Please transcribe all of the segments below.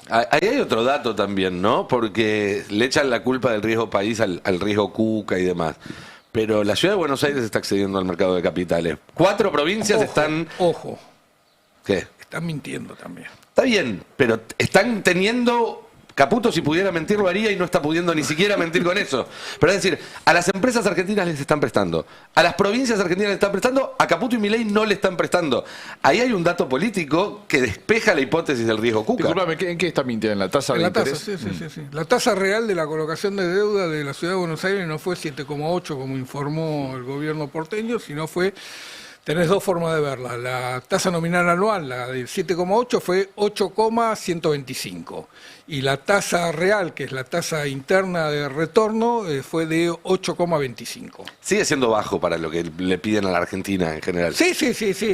Ahí hay otro dato también, ¿no? Porque le echan la culpa del riesgo país al riesgo Cuca y demás. Pero la ciudad de Buenos Aires está accediendo al mercado de capitales. 4 provincias están... Ojo, ¿Qué? están mintiendo también. Está bien, pero están teniendo... Caputo, si pudiera mentir, lo haría y no está pudiendo ni siquiera mentir con eso. Pero es decir, a las empresas argentinas les están prestando, a las provincias argentinas les están prestando, a Caputo y Milei no le están prestando. Ahí hay un dato político que despeja la hipótesis del riesgo Cuca. Disculpame, ¿en qué está mintiendo? ¿En la tasa de interés? Sí. La tasa real de la colocación de deuda de la Ciudad de Buenos Aires no fue 7,8 como informó el gobierno porteño, sino fue... Tenés dos formas de verla. La tasa nominal anual, la del 7,8, fue 8,125. Y la tasa real, que es la tasa interna de retorno, fue de 8,25. Sigue siendo bajo para lo que le piden a la Argentina en general. Sí.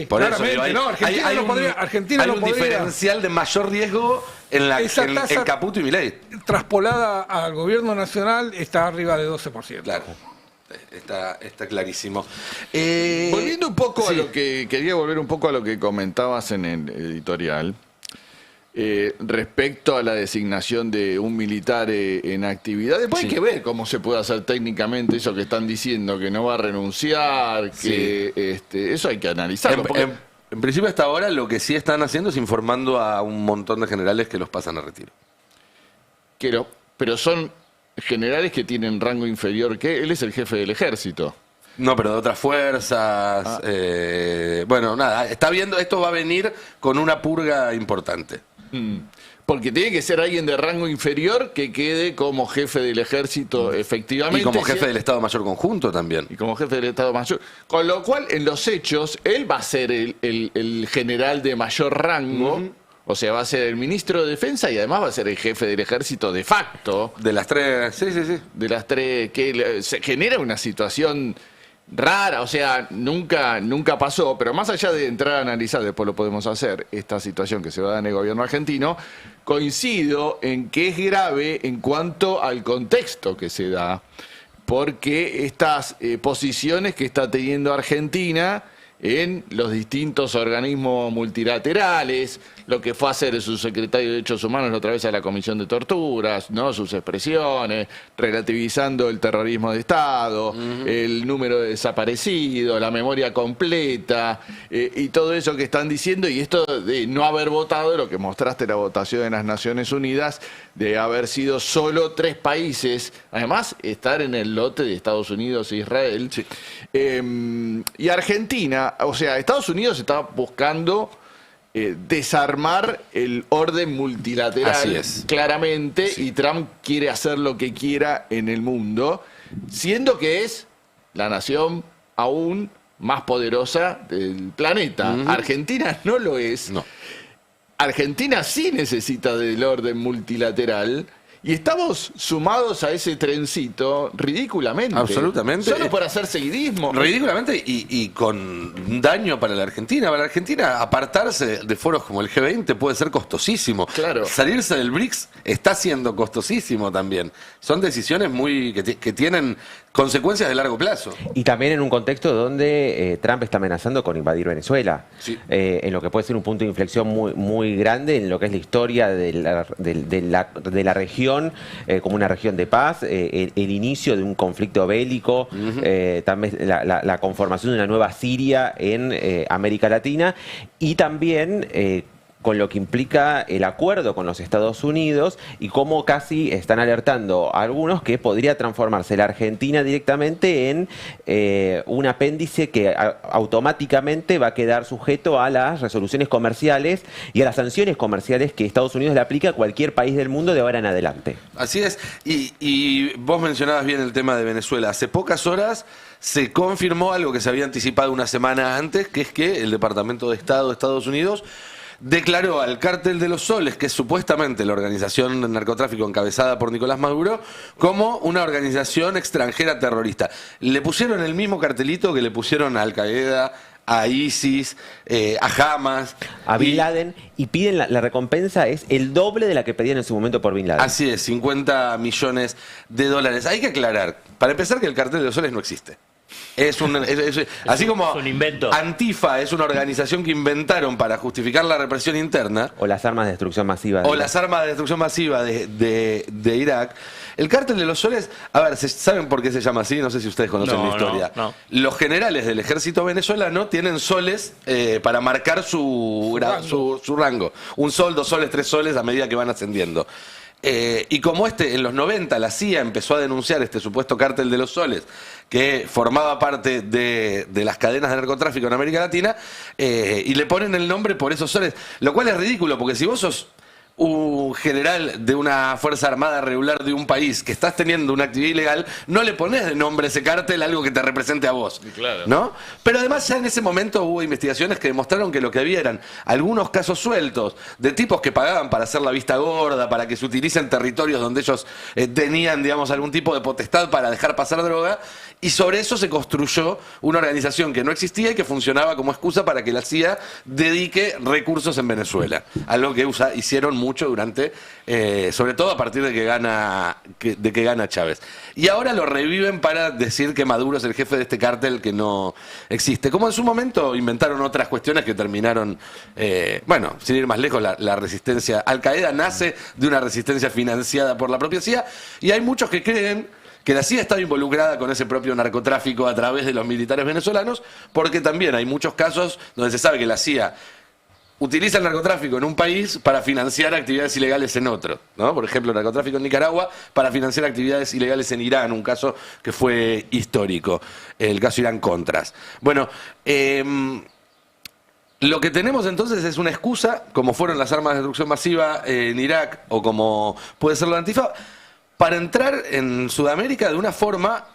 Por Claramente, eso, digo, no, Argentina hay no podría. Argentina hay no un podría. diferencial de mayor riesgo en Caputo y Milei. Traspolada al gobierno nacional está arriba de 12%. Claro. Está clarísimo. Volviendo un poco sí. a lo que quería volver un poco a lo que comentabas en el editorial respecto a la designación de un militar en actividad. Después Sí. hay que ver cómo se puede hacer técnicamente eso que están diciendo, que no va a renunciar, que eso hay que analizarlo. En principio hasta ahora lo que sí están haciendo es informando a un montón de generales que los pasan a retiro. Pero son generales que tienen rango inferior que él, es el jefe del ejército. No, pero de otras fuerzas. Bueno, nada, está viendo, esto va a venir con una purga importante. Porque tiene que ser alguien de rango inferior que quede como jefe del ejército efectivamente. Y como jefe del Estado Mayor Conjunto también. Y como jefe del Estado Mayor. Con lo cual, en los hechos, él va a ser el general de mayor rango. O sea, va a ser el ministro de Defensa y además va a ser el jefe del ejército de facto. De las tres, sí. De las tres, que se genera una situación rara, o sea, nunca pasó, pero más allá de entrar a analizar, después lo podemos hacer, esta situación que se va a dar en el gobierno argentino, coincido en que es grave en cuanto al contexto que se da, porque estas posiciones que está teniendo Argentina en los distintos organismos multilaterales, lo que fue a hacer su secretario de Derechos Humanos la otra vez a la Comisión de Torturas, ¿no? Sus expresiones, relativizando el terrorismo de Estado, el número de desaparecidos, la memoria completa, y todo eso que están diciendo, y esto de no haber votado, lo que mostraste la votación en las Naciones Unidas, de haber sido solo 3 países, además estar en el lote de Estados Unidos e Israel, Sí. Y Argentina, o sea, Estados Unidos está buscando desarmar el orden multilateral. Así es. Claramente, y Trump quiere hacer lo que quiera en el mundo, siendo que es la nación aún más poderosa del planeta. Argentina no lo es. No. Argentina sí necesita del orden multilateral. Y estamos sumados a ese trencito ridículamente. Absolutamente. Solo por hacer seguidismo. Ridículamente y con daño para la Argentina. Para la Argentina, apartarse de foros como el G20 puede ser costosísimo. Claro. Salirse del BRICS está siendo costosísimo también. Son decisiones que tienen consecuencias de largo plazo. Y también en un contexto donde Trump está amenazando con invadir Venezuela, Sí. en lo que puede ser un punto de inflexión muy grande en lo que es la historia de la región, como una región de paz, el inicio de un conflicto bélico, también la conformación de una nueva Siria en América Latina, y también con lo que implica el acuerdo con los Estados Unidos y cómo casi están alertando a algunos que podría transformarse la Argentina directamente en un apéndice que automáticamente va a quedar sujeto a las resoluciones comerciales y a las sanciones comerciales que Estados Unidos le aplica a cualquier país del mundo de ahora en adelante. Así es. Y vos mencionabas bien el tema de Venezuela. Hace pocas horas se confirmó algo que se había anticipado una semana antes, que es que el Departamento de Estado de Estados Unidos declaró al Cártel de los Soles, que es supuestamente la organización de narcotráfico encabezada por Nicolás Maduro, como una organización extranjera terrorista. Le pusieron el mismo cartelito que le pusieron a Al Qaeda, a ISIS, a Hamas. A Bin Laden, y piden la recompensa es el doble de la que pedían en su momento por Bin Laden. Así es, $50 millones. Hay que aclarar, para empezar, que el Cartel de los Soles no existe. Así como es un invento. Antifa es una organización que inventaron para justificar la represión interna, O las armas de destrucción masiva. o las armas de destrucción masiva de Irak, el cártel de los soles, a ver, ¿saben por qué se llama así? No sé si ustedes conocen No, la historia. no. Los generales del ejército venezolano tienen soles para marcar su rango. Un sol, 2 soles, 3 soles a medida que van ascendiendo. Y como en los 90 la CIA empezó a denunciar este supuesto cártel de los soles, que formaba parte de las cadenas de narcotráfico en América Latina, y le ponen el nombre por esos soles, lo cual es ridículo, porque si vos sos un general de una fuerza armada regular de un país que estás teniendo una actividad ilegal, no le pones de nombre a ese cártel algo que te represente a vos, Claro. ¿no? Pero además ya en ese momento hubo investigaciones que demostraron que lo que había eran algunos casos sueltos de tipos que pagaban para hacer la vista gorda, para que se utilicen territorios donde ellos tenían, digamos, algún tipo de potestad para dejar pasar droga, y sobre eso se construyó una organización que no existía y que funcionaba como excusa para que la CIA dedique recursos en Venezuela, algo que hicieron mucho durante, sobre todo a partir de que gana Chávez. Y ahora lo reviven para decir que Maduro es el jefe de este cártel que no existe. Como en su momento inventaron otras cuestiones que terminaron, bueno, sin ir más lejos, la resistencia. Al-Qaeda nace de una resistencia financiada por la propia CIA, y hay muchos que creen que la CIA estaba involucrada con ese propio narcotráfico a través de los militares venezolanos, porque también hay muchos casos donde se sabe que la CIA utiliza el narcotráfico en un país para financiar actividades ilegales en otro, ¿no? Por ejemplo, el narcotráfico en Nicaragua para financiar actividades ilegales en Irán, un caso que fue histórico, el caso Irán-Contras. Bueno, lo que tenemos entonces es una excusa, como fueron las armas de destrucción masiva en Irak, o como puede ser la Antifa, para entrar en Sudamérica de una forma,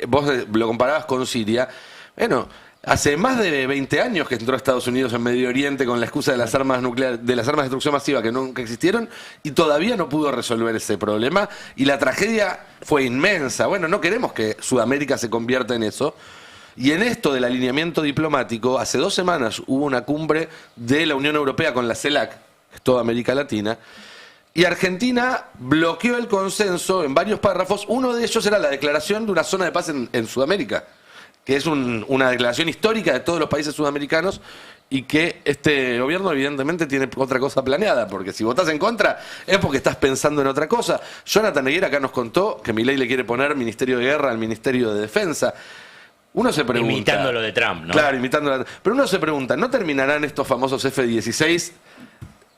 vos lo comparabas con Siria, bueno, hace más de 20 años que entró Estados Unidos en Medio Oriente con la excusa de las armas nucleares, de las armas de destrucción masiva que nunca existieron, y todavía no pudo resolver ese problema, y la tragedia fue inmensa. Bueno, no queremos que Sudamérica se convierta en eso. Y en esto del alineamiento diplomático, hace 2 semanas hubo una cumbre de la Unión Europea con la CELAC, que es toda América Latina, y Argentina bloqueó el consenso en varios párrafos. Uno de ellos era la declaración de una zona de paz en Sudamérica, que es una declaración histórica de todos los países sudamericanos, y que este gobierno evidentemente tiene otra cosa planeada, porque si votás en contra es porque estás pensando en otra cosa. Jonathan Eguera acá nos contó que Milei le quiere poner Ministerio de Guerra al Ministerio de Defensa. Uno se pregunta... Imitando lo de Trump, ¿no? Claro, imitando. Pero uno se pregunta, ¿no terminarán estos famosos F-16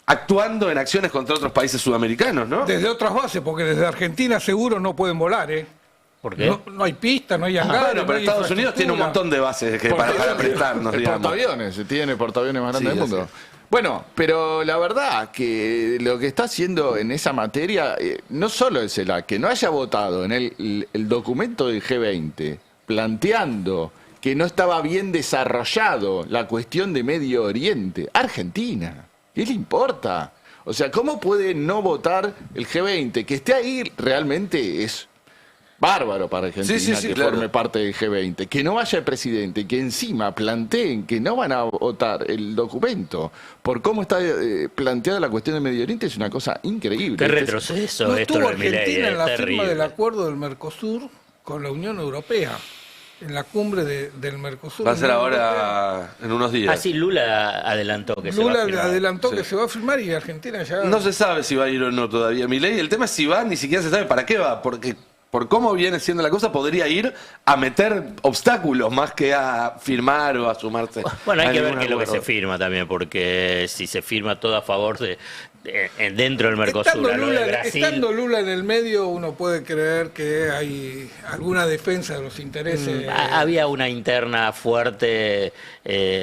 actuando en acciones contra otros países sudamericanos, no? Desde otras bases, porque desde Argentina seguro no pueden volar, ¿eh? ¿Por qué? No hay pista, no hay hangares. Bueno, pero no hay Estados Unidos tiene un montón de bases para prestarnos, El digamos. portaaviones, tiene el portaaviones más grande Sí, del así mundo. es. Bueno, pero la verdad que lo que está haciendo en esa materia, no solo es que no haya votado en el documento del G20 planteando que no estaba bien desarrollado la cuestión de Medio Oriente. Argentina, ¿qué le importa? O sea, ¿cómo puede no votar el G20? Que esté ahí realmente es bárbaro para Argentina, Sí, que claro. forme parte del G20. Que no vaya el presidente, que encima planteen que no van a votar el documento por cómo está planteada la cuestión de Medio Oriente es una cosa increíble. Qué retroceso No esto estuvo de Milei, Argentina en la firma terrible. del acuerdo del Mercosur con la Unión Europea, en la cumbre del Mercosur. Va a ser Unión Europea. ahora en unos días. Ah, sí, Lula adelantó que se va a Lula firmar. adelantó Sí. que se va a firmar y Argentina ya... No se sabe si va a ir o no todavía Milei. El tema es si va, ni siquiera se sabe para qué va, porque por cómo viene siendo la cosa, podría ir a meter obstáculos más que a firmar o a sumarse. Bueno, hay a que ver ningún qué es lo que se acuerdo. firma también, porque si se firma todo a favor dentro del Mercosur, Estando a lo de Lula, Brasil... estando Lula en el medio, uno puede creer que hay alguna defensa de los intereses. Había una interna fuerte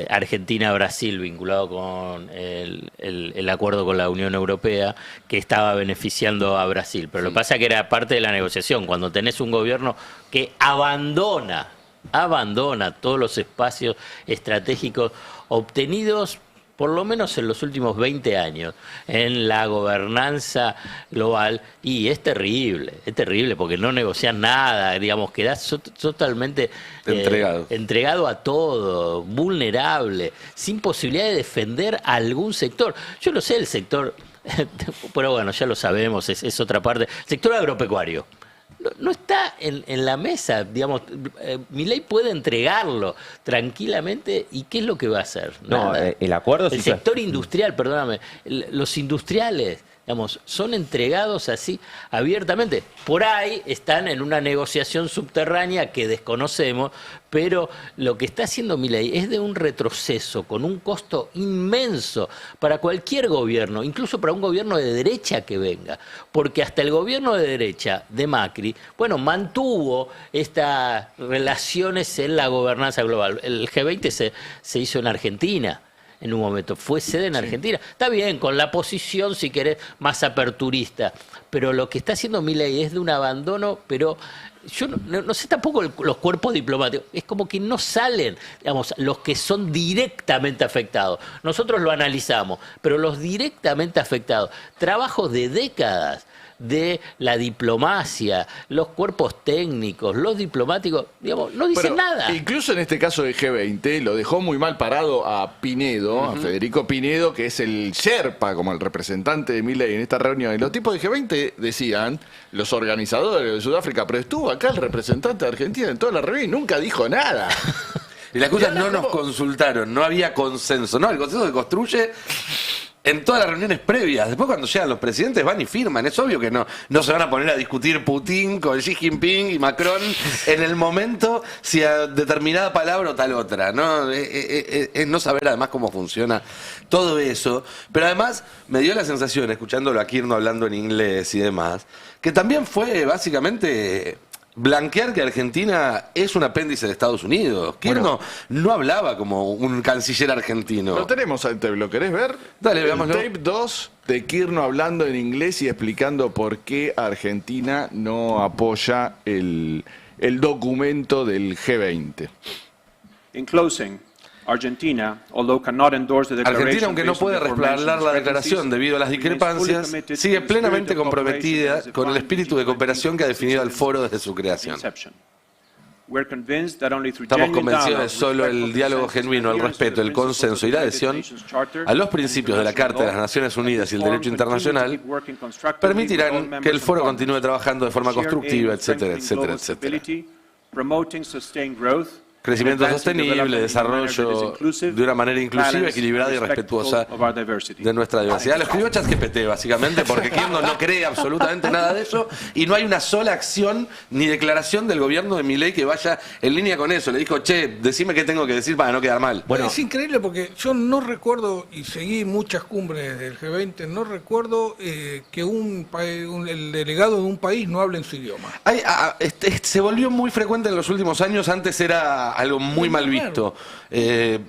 Argentina-Brasil vinculado con el acuerdo con la Unión Europea que estaba beneficiando a Brasil. Pero lo que pasa es que era parte de la negociación. Cuando tenés un gobierno que abandona todos los espacios estratégicos obtenidos por lo menos en los últimos 20 años, en la gobernanza global, y es terrible porque no negocias nada, digamos, quedás totalmente entregado a todo, vulnerable, sin posibilidad de defender a algún sector. Yo lo sé, el sector, pero bueno, ya lo sabemos, es otra parte, el sector agropecuario. no está en la mesa, digamos. Milei puede entregarlo tranquilamente, ¿y qué es lo que va a hacer? No, Nada. el acuerdo se El hizo- sector industrial, perdóname, los industriales, digamos, son entregados así abiertamente. Por ahí están en una negociación subterránea que desconocemos, pero lo que está haciendo Milei es de un retroceso con un costo inmenso para cualquier gobierno, incluso para un gobierno de derecha que venga, porque hasta el gobierno de derecha de Macri, bueno, mantuvo estas relaciones en la gobernanza global. El G20 se hizo en Argentina. En un momento, fue sede en Argentina. Está bien, con la posición, si querés, más aperturista, pero lo que está haciendo Milei es de un abandono, pero yo no sé tampoco los cuerpos diplomáticos, es como que no salen, digamos, los que son directamente afectados. Nosotros lo analizamos, pero los directamente afectados, trabajos de décadas de la diplomacia, los cuerpos técnicos, los diplomáticos, digamos, no dicen Pero nada. incluso en este caso del G20 lo dejó muy mal parado a Pinedo, a Federico Pinedo, que es el Sherpa, como el representante de Milei en esta reunión. Y los tipos de G20 decían, los organizadores de Sudáfrica, pero estuvo acá el representante de Argentina en toda la reunión y nunca dijo nada. Y la excusa Y ahora no nos como- consultaron, no había consenso. No, el consenso se construye en todas las reuniones previas. Después cuando llegan los presidentes van y firman. Es obvio que no se van a poner a discutir Putin con Xi Jinping y Macron en el momento si a determinada palabra o tal otra. ¿No? Es no saber además cómo funciona todo eso. Pero además me dio la sensación, escuchándolo a Kirchner hablando en inglés y demás, que también fue básicamente blanquear que Argentina es un apéndice de Estados Unidos. Kirchner no hablaba como un canciller argentino. Lo tenemos ante, ¿lo querés ver? Dale, El veámoslo. tape 2 de Kirchner hablando en inglés y explicando por qué Argentina no apoya el documento del G20. In closing, Argentina, although cannot endorse the declaration Argentina, aunque no based on puede the respaldar la aforementioned declaración debido a las remains fully discrepancias, committed sigue to the plenamente spirit of comprometida cooperation con el as espíritu de defined in cooperación que ha definido al foro desde su the creación. inception. We're convinced that only through Estamos genuine convencidos de dialogue, solo respect el for diálogo consensus, genuino, el adherence to respeto, the el principles consenso y la of the adhesión United Nations Charter a los and principios de la international Carta de las law, Naciones Unidas y el that the derecho forum continue to internacional keep working constructively with all permitirán que el members foro and continúe partners. trabajando de forma Share constructiva, aim at etcétera, strengthening etcétera, global etcétera. stability, promoting sustained growth, Crecimiento and advancing sostenible, development in a manner that is desarrollo inclusive, de una manera inclusiva, balanced, equilibrada y and respectful respetuosa of our diversity. de nuestra diversidad. Lo escribió ChatGPT, básicamente, porque Kirchner no cree absolutamente nada de eso y no hay una sola acción ni declaración del gobierno de Milei que vaya en línea con eso. Le dijo, che, decime qué tengo que decir para no quedar mal. Bueno, es increíble porque yo no recuerdo, y seguí muchas cumbres del G20, no recuerdo que el delegado de un país no hable en su idioma. Se volvió muy frecuente en los últimos años, antes era algo muy mal visto.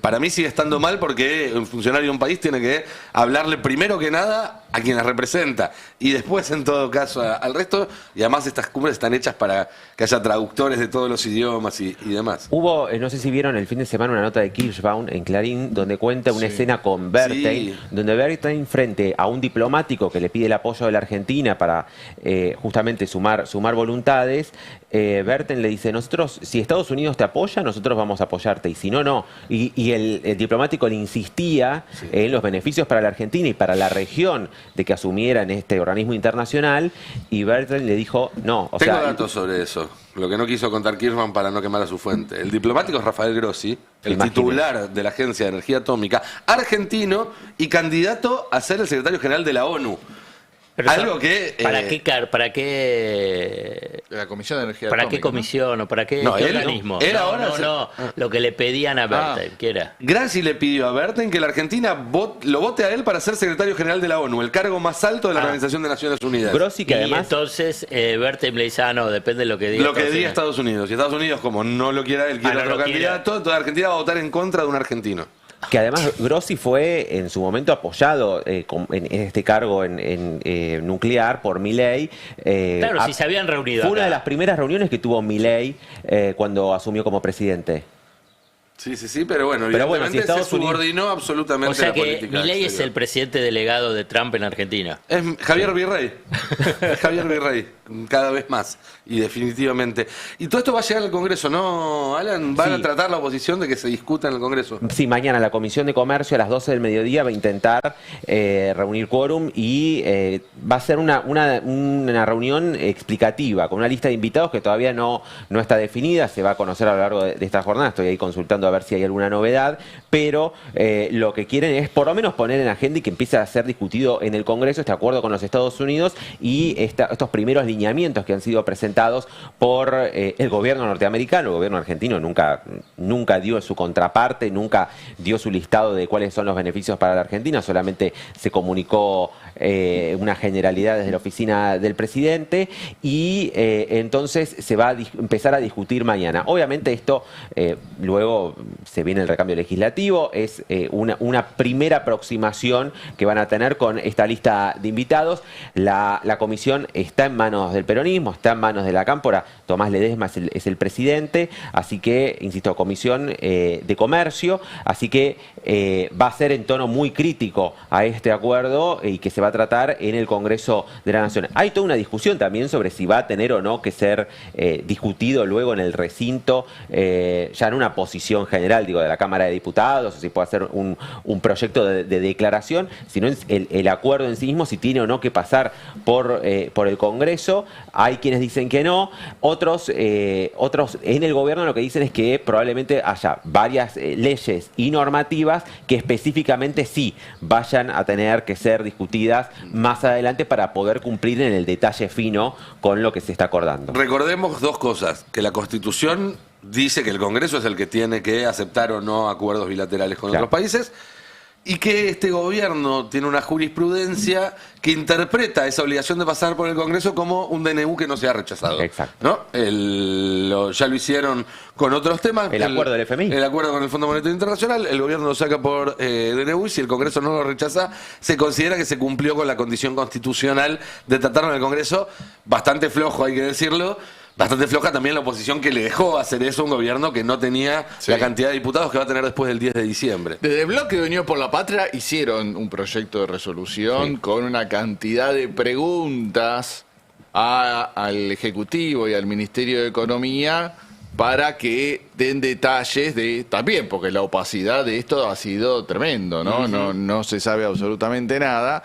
Para mí sigue estando mal porque un funcionario de un país tiene que hablarle primero que nada a quienes representa y después en todo caso al resto, y además estas cumbres están hechas para que haya traductores de todos los idiomas y demás. Hubo, no sé si vieron el fin de semana una nota de Kirschbaum en Clarín donde cuenta una escena con Bertein, Sí. donde Bertein frente a un diplomático que le pide el apoyo de la Argentina para justamente sumar voluntades, Bertein le dice, nosotros, si Estados Unidos te apoya, nosotros vamos a apoyarte, y si no, no. Y el diplomático le insistía en los beneficios para la Argentina y para la región de que asumiera en este organismo internacional, y Bertein le dijo, no. O Tengo sea, datos sobre eso. Lo que no quiso contar Kirchner para no quemar a su fuente. El diplomático es Rafael Grossi, el Imagínese. titular de la Agencia de Energía Atómica, argentino y candidato a ser el secretario general de la ONU. Pero Algo que... ¿Para qué La Comisión de Energía ¿Para Atómica, qué comisión o para qué, No, qué él- organismo? él no, ahora no, se- no, lo que le pedían a Bertein, ¿qué era? Grassi le pidió a Bertein que la Argentina lo vote a él para ser secretario general de la ONU, el cargo más alto de la Organización de Naciones Unidas. Grossi, que Y además... entonces Bertein le dice, no, depende de lo que diga. Lo que Estados diga Unidos. Estados Unidos. Y Estados Unidos, como no lo quiera él, quiere no otro lo quiere. candidato, toda Argentina va a votar en contra de un argentino. Que además Grossi fue en su momento apoyado en este cargo en nuclear por Milei. Claro, si se habían reunido Fue una acá. de las primeras reuniones que tuvo Milei cuando asumió como presidente. Sí, pero bueno, Pero bueno, evidentemente si Estados se subordinó absolutamente O sea a la que política Milei es exterior. el presidente delegado de Trump en Argentina. Es Javier Virrey. Es Javier Virrey. cada vez más, y definitivamente. Y todo esto va a llegar al Congreso, ¿no, Alan? ¿Van a tratar la oposición de que se discuta en el Congreso? Sí, mañana la Comisión de Comercio a las 12 del mediodía va a intentar reunir quórum y va a ser una reunión explicativa con una lista de invitados que todavía no está definida, se va a conocer a lo largo de esta jornada, estoy ahí consultando a ver si hay alguna novedad, pero lo que quieren es por lo menos poner en agenda y que empiece a ser discutido en el Congreso este acuerdo con los Estados Unidos y estos primeros lineamientos que han sido presentados por el gobierno norteamericano. El gobierno argentino nunca dio su contraparte, nunca dio su listado de cuáles son los beneficios para la Argentina, solamente se comunicó una generalidad desde la oficina del presidente y entonces se va a empezar a discutir mañana. Obviamente esto luego se viene el recambio legislativo, es una primera aproximación que van a tener con esta lista de invitados. La comisión está en manos del peronismo, está en manos de la Cámpora, Tomás Ledesma es el presidente, así que, insisto, comisión de comercio, así que va a ser en tono muy crítico a este acuerdo y que se va a tratar en el Congreso de la Nación. Hay toda una discusión también sobre si va a tener o no que ser discutido luego en el recinto, ya en una posición general, digo, de la Cámara de Diputados, o si puede ser un proyecto de declaración, sino el acuerdo en sí mismo, si tiene o no que pasar por el Congreso. Hay quienes dicen que no, otros en el gobierno lo que dicen es que probablemente haya varias leyes y normativas que específicamente sí vayan a tener que ser discutidas más adelante para poder cumplir en el detalle fino con lo que se está acordando. Recordemos dos cosas, que la Constitución dice que el Congreso es el que tiene que aceptar o no acuerdos bilaterales con otros países, y que este gobierno tiene una jurisprudencia que interpreta esa obligación de pasar por el Congreso como un DNU que no sea rechazado. Exacto. ¿No? Ya lo hicieron con otros temas. El acuerdo del FMI. El acuerdo con el Fondo Monetario Internacional, el gobierno lo saca por DNU y si el Congreso no lo rechaza, se considera que se cumplió con la condición constitucional de tratarlo en el Congreso. Bastante flojo, hay que decirlo. Bastante floja también la oposición que le dejó hacer eso a un gobierno que no tenía la cantidad de diputados que va a tener después del 10 de diciembre. Desde el bloque de Unión por la Patria hicieron un proyecto de resolución con una cantidad de preguntas al Ejecutivo y al Ministerio de Economía para que den detalles también, porque la opacidad de esto ha sido tremendo, ¿no? No se sabe absolutamente nada.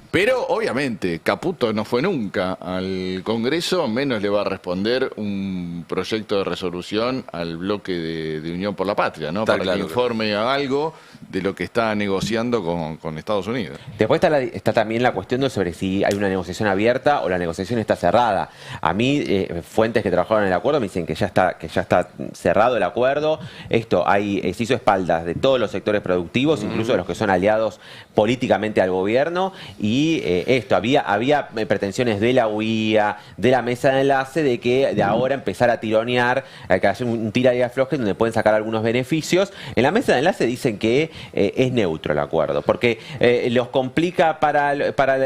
Pero obviamente Caputo no fue nunca al Congreso, menos le va a responder un proyecto de resolución al bloque de Unión por la Patria, ¿no? Para que informe algo de lo que está negociando con Estados Unidos. Después está también la cuestión sobre si hay una negociación abierta o la negociación está cerrada. A mí, fuentes que trabajaron en el acuerdo me dicen que ya está cerrado el acuerdo. Esto se hizo espaldas de todos los sectores productivos, incluso de los que son aliados políticamente al gobierno. Y había pretensiones de la UIA, de la mesa de enlace, de que de ahora empezar a tironear, que hacer un tira y afloje donde pueden sacar algunos beneficios. En la mesa de enlace dicen que es neutro el acuerdo, porque los complica para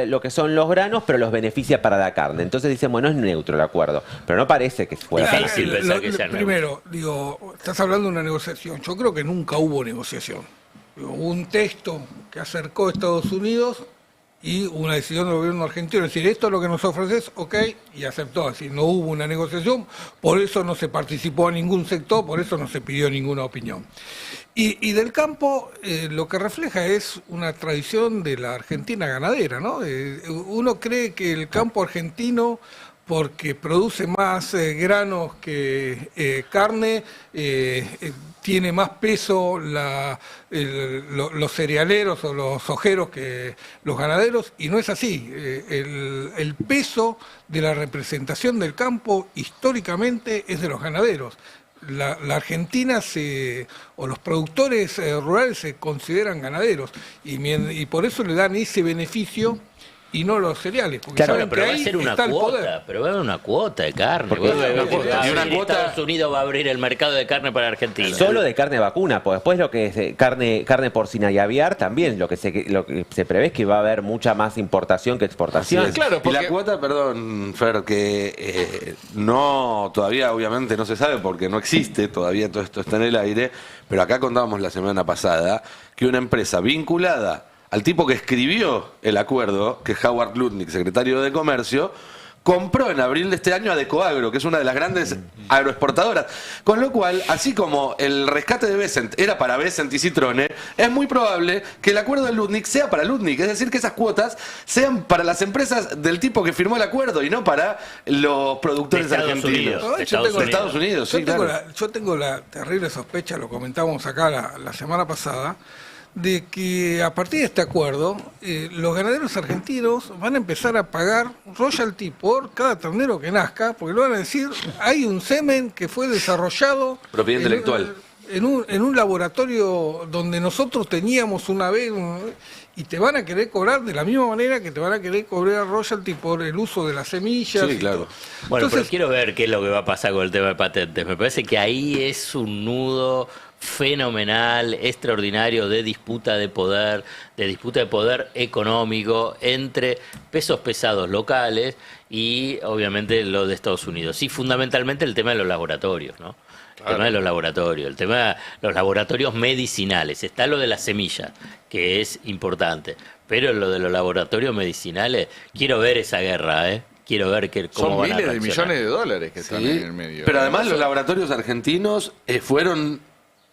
lo que son los granos, pero los beneficia para la carne. Entonces dicen, bueno, es neutro el acuerdo, pero no parece que fuera difícil pensar que sea primero, digo, estás hablando de una negociación. Yo creo que nunca hubo negociación. Hubo un texto que acercó a Estados Unidos y una decisión del gobierno argentino, es decir, esto es lo que nos ofreces, ok, y aceptó. Es decir, no hubo una negociación, por eso no se participó a ningún sector, por eso no se pidió ninguna opinión. Y del campo lo que refleja es una tradición de la Argentina ganadera, ¿no? Uno cree que el campo argentino, porque produce más granos que carne, tiene más peso los cerealeros o los ojeros que los ganaderos, y no es así. El peso de la representación del campo históricamente es de los ganaderos. La Argentina o los productores rurales se consideran ganaderos y por eso le dan ese beneficio y no los cereales. Claro, pero va a ser una cuota, pero va a haber una cuota de carne. Y una cuota. Estados Unidos va a abrir el mercado de carne para Argentina. Solo de carne vacuna, pues después lo que es carne porcina y aviar también, lo que se prevé es que va a haber mucha más importación que exportación. Claro, porque... Y la cuota, perdón, Fer, que no, todavía obviamente no se sabe porque no existe, todavía todo esto está en el aire, pero acá contábamos la semana pasada que una empresa vinculada al tipo que escribió el acuerdo, que es Howard Lutnick, secretario de Comercio, compró en abril de este año a Decoagro, que es una de las grandes agroexportadoras. Con lo cual, así como el rescate de Bessent era para Bessent y Citrone, es muy probable que el acuerdo de Lutnick sea para Lutnick. Es decir, que esas cuotas sean para las empresas del tipo que firmó el acuerdo y no para los productores De Estados argentinos. Unidos. De Estados Unidos, sí, claro. Yo tengo la terrible sospecha, lo comentábamos acá la semana pasada, de que a partir de este acuerdo los ganaderos argentinos van a empezar a pagar royalty por cada ternero que nazca, porque lo van a decir, hay un semen que fue desarrollado Propiedad intelectual. en un laboratorio donde nosotros teníamos una vez, y te van a querer cobrar de la misma manera que te van a querer cobrar royalty por el uso de las semillas. Sí, claro. Bueno, Entonces, pero quiero ver qué es lo que va a pasar con el tema de patentes. Me parece que ahí es un nudo fenomenal, extraordinario de disputa de poder económico entre pesos pesados locales y obviamente lo de Estados Unidos. Y fundamentalmente el tema de los laboratorios, ¿no? El tema de los laboratorios, el tema de los laboratorios medicinales. Está lo de las semillas, que es importante, pero lo de los laboratorios medicinales, quiero ver esa guerra, ¿eh? Quiero ver cómo Son van a miles de reaccionar. millones de dólares que están Sí, en el medio. pero además los laboratorios argentinos fueron,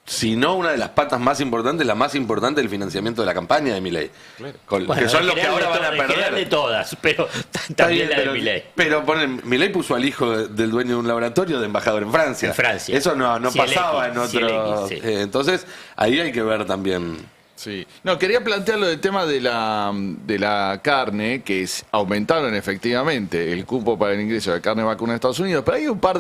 si no una de las patas más importantes, la más importante del financiamiento de la campaña de Milei. Bueno, Que son en los que general ahora de van a todas, en general de perder. todas, pero Está también bien, la de Milei. pero ponen, Milei puso al hijo del dueño de un laboratorio de embajador en Francia. En Francia. Eso no Cielecki, pasaba en otro. Cielecki, sí. Entonces, ahí hay que ver también. Sí. No, quería plantearlo del tema de la carne, que aumentaron efectivamente el cupo para el ingreso de carne vacuna en Estados Unidos, pero hay un par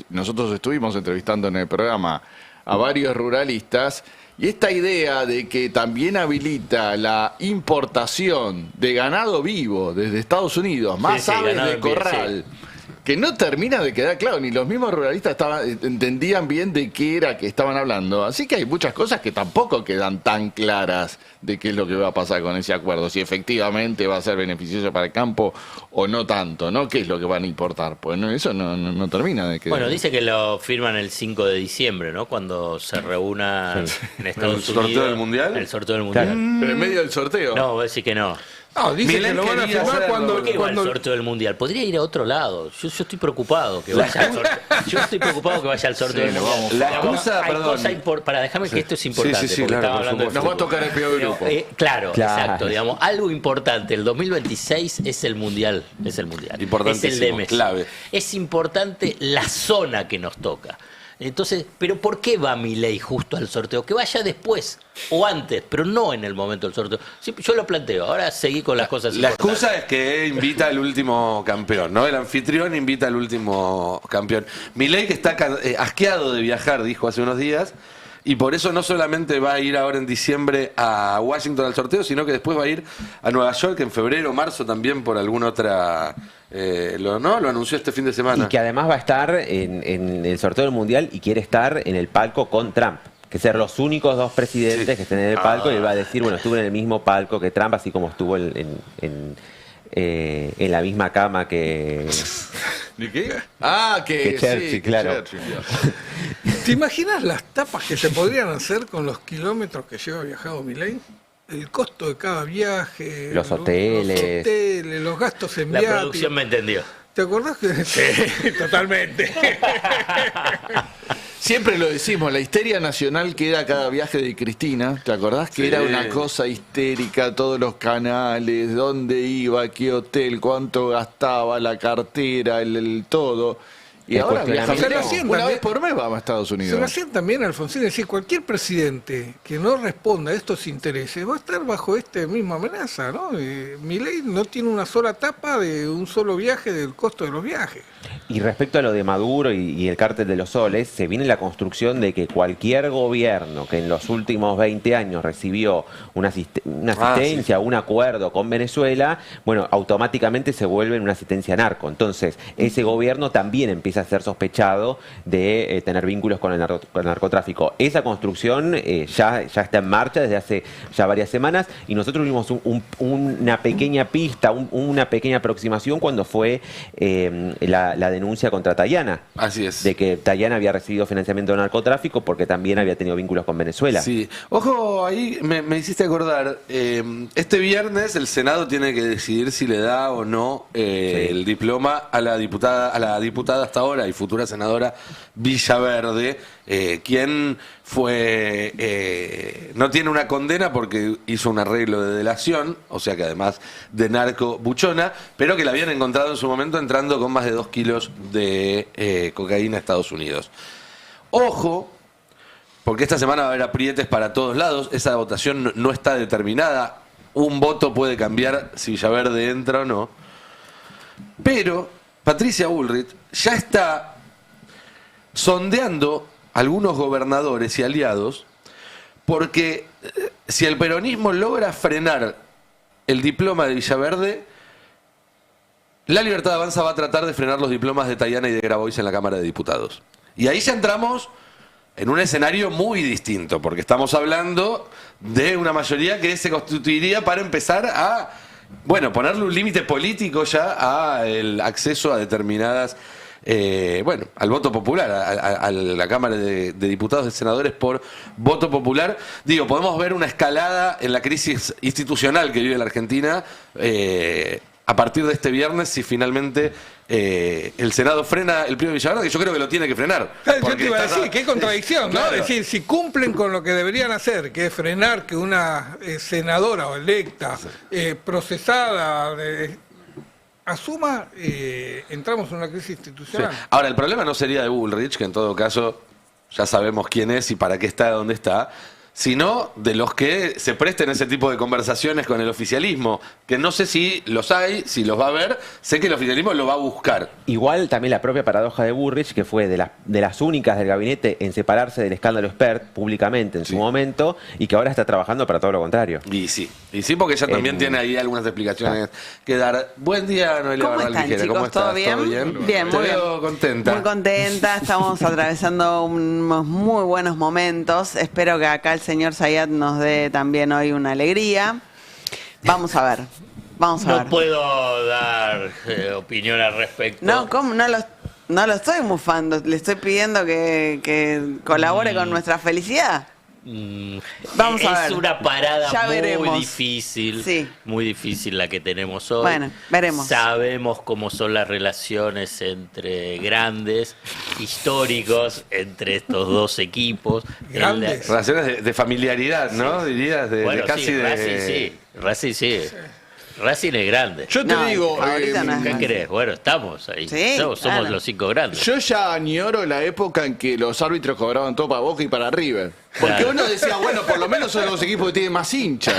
nosotros estuvimos entrevistando en el programa a varios ruralistas, y esta idea de que también habilita la importación de ganado vivo desde Estados Unidos, más Sí, aves ganado de en pie, corral, que no termina de quedar claro, ni los mismos ruralistas entendían bien de qué era que estaban hablando. Así que hay muchas cosas que tampoco quedan tan claras de qué es lo que va a pasar con ese acuerdo, si efectivamente va a ser beneficioso para el campo o no tanto, ¿no? ¿Qué es lo que van a importar? Pues no, eso no termina de quedar. Bueno, dice que lo firman el 5 de diciembre, ¿no? Cuando se reúna en Estados Unidos. ¿El sorteo del Mundial? El sorteo del Mundial. Pero en medio del sorteo. No, voy a decir que no. no, dice Milei que lo van a quería firmar hacerlo. cuando... ¿Por qué va al cuando sorteo del Mundial? Podría ir a otro lado. Yo estoy preocupado que vaya al sorteo. Yo estoy preocupado que vaya al sorteo del Mundial. La Digamos, excusa, hay perdón. cosas para dejarme que esto es importante. Sí, sí, porque claro, estaba por hablando de Nos va a tocar el peor grupo. Claro, Claro. exacto. Digamos, algo importante. El 2026 es el Mundial. Es el Mundial. Importantísimo, Es el de Messi. clave. Es importante la zona que nos toca. Entonces, ¿pero por qué va Milei justo al sorteo? Que vaya después o antes, pero no en el momento del sorteo. Sí, yo lo planteo. Ahora seguí con las cosas La importantes. excusa es que invita al último campeón, ¿no? El anfitrión invita al último campeón. Milei, que está asqueado de viajar, dijo hace unos días, y por eso no solamente va a ir ahora en diciembre a Washington al sorteo, sino que después va a ir a Nueva York en febrero o marzo también por alguna otra... Lo anunció este fin de semana. Y que además va a estar en el sorteo del Mundial y quiere estar en el palco con Trump. Que ser los únicos dos presidentes Sí. que estén en el palco, y él va a decir, bueno, estuve en el mismo palco que Trump, así como estuvo en la misma cama que... ¿De qué? Ah, Que Churchill, sí, claro. Churchill. ¿Te imaginas las tapas que se podrían hacer con los kilómetros que lleva viajado Milei? El costo de cada viaje, Los hoteles. los gastos en La viáticos. producción me entendió. ¿Te acordás que...? Sí, totalmente. Siempre lo decimos, la histeria nacional que era cada viaje de Cristina. ¿Te acordás que Sí. era una cosa histérica? Todos los canales, dónde iba, qué hotel, cuánto gastaba, la cartera, el todo. Y El ahora viaja cuestionamiento. Se lo hacían una también. vez por mes vamos a Estados Se lo Unidos. hacían también, Alfonsín, es decir, cualquier presidente que no responda a estos intereses va a estar bajo esta misma amenaza, ¿no? Milei no tiene una sola tapa de un solo viaje del costo de los viajes. Y respecto a lo de Maduro y el cártel de los soles, se viene la construcción de que cualquier gobierno que en los últimos 20 años recibió una asistencia, un acuerdo con Venezuela, bueno, automáticamente se vuelve en una asistencia narco. Entonces, ese gobierno también empieza a ser sospechado de tener vínculos con el narcotráfico. Esa construcción ya está en marcha desde hace ya varias semanas, y nosotros vimos una pequeña pista, una pequeña aproximación cuando fue la denuncia contra Tayana. Así es. De que Tayana había recibido financiamiento de narcotráfico porque también había tenido vínculos con Venezuela. Sí. Ojo, ahí me hiciste acordar. Este viernes el Senado tiene que decidir si le da o no el diploma a la diputada hasta ahora y futura senadora Villaverde, quien no tiene una condena porque hizo un arreglo de delación, o sea que además de narco buchona, pero que la habían encontrado en su momento entrando con más de 2 kilos de cocaína a Estados Unidos. Ojo, porque esta semana va a haber aprietes para todos lados, esa votación no está determinada, un voto puede cambiar si Villaverde entra o no, pero Patricia Bullrich ya está sondeando algunos gobernadores y aliados, porque si el peronismo logra frenar el diploma de Villaverde, La Libertad Avanza va a tratar de frenar los diplomas de Tayana y de Grabois en la Cámara de Diputados. Y ahí ya entramos en un escenario muy distinto, porque estamos hablando de una mayoría que se constituiría para empezar a, bueno, ponerle un límite político ya al acceso a determinadas... al voto popular, a la Cámara de Diputados y Senadores por voto popular. Digo, podemos ver una escalada en la crisis institucional que vive la Argentina a partir de este viernes si finalmente el Senado frena el pliego de Villaverde, que yo creo que lo tiene que frenar. Yo te iba a decir, qué contradicción, ¿no? Claro. Es decir, si cumplen con lo que deberían hacer, que es frenar que una senadora o electa, procesada, asuma, entramos en una crisis institucional. Sí. Ahora, el problema no sería de Bullrich, que en todo caso ya sabemos quién es y para qué está donde está, sino de los que se presten ese tipo de conversaciones con el oficialismo, que no sé si los hay, si los va a ver, sé que el oficialismo lo va a buscar. Igual también la propia paradoja de Bullrich, que fue de las únicas del gabinete en separarse del escándalo Spert públicamente en su momento, y que ahora está trabajando para todo lo contrario. Y sí, porque ella también tiene ahí algunas explicaciones que dar. Buen día, Noelia ¿Cómo Barral están, Ligera. chicos? ¿Cómo estás? ¿Todo bien? ¿Todo bien? Bien, Te muy veo bien. contenta. Muy contenta, estamos atravesando unos muy buenos momentos. Espero que acá el señor Zayat nos dé también hoy una alegría. Vamos a ver, vamos a ver. No puedo dar opinión al respecto. No, ¿cómo? No lo estoy mufando, le estoy pidiendo que colabore con nuestra felicidad. Vamos a ver. Es una parada Ya muy veremos. difícil, Sí. muy difícil la que tenemos hoy. Bueno, veremos. Sabemos cómo son las relaciones entre grandes, históricos, entre estos dos equipos. Grandes. Relaciones de familiaridad, ¿no? Dirías, de Bueno, casi sí, de... Racing sí. Racing es grande. Yo te No, digo, favorito no es ¿Qué Racing. querés? Bueno, estamos ahí. Sí, Somos claro. los 5 grandes. yo ya añoro la época en que los árbitros cobraban todo para Boca y para River. Porque Claro. uno decía, bueno, por lo menos son los equipos que tienen más hinchas.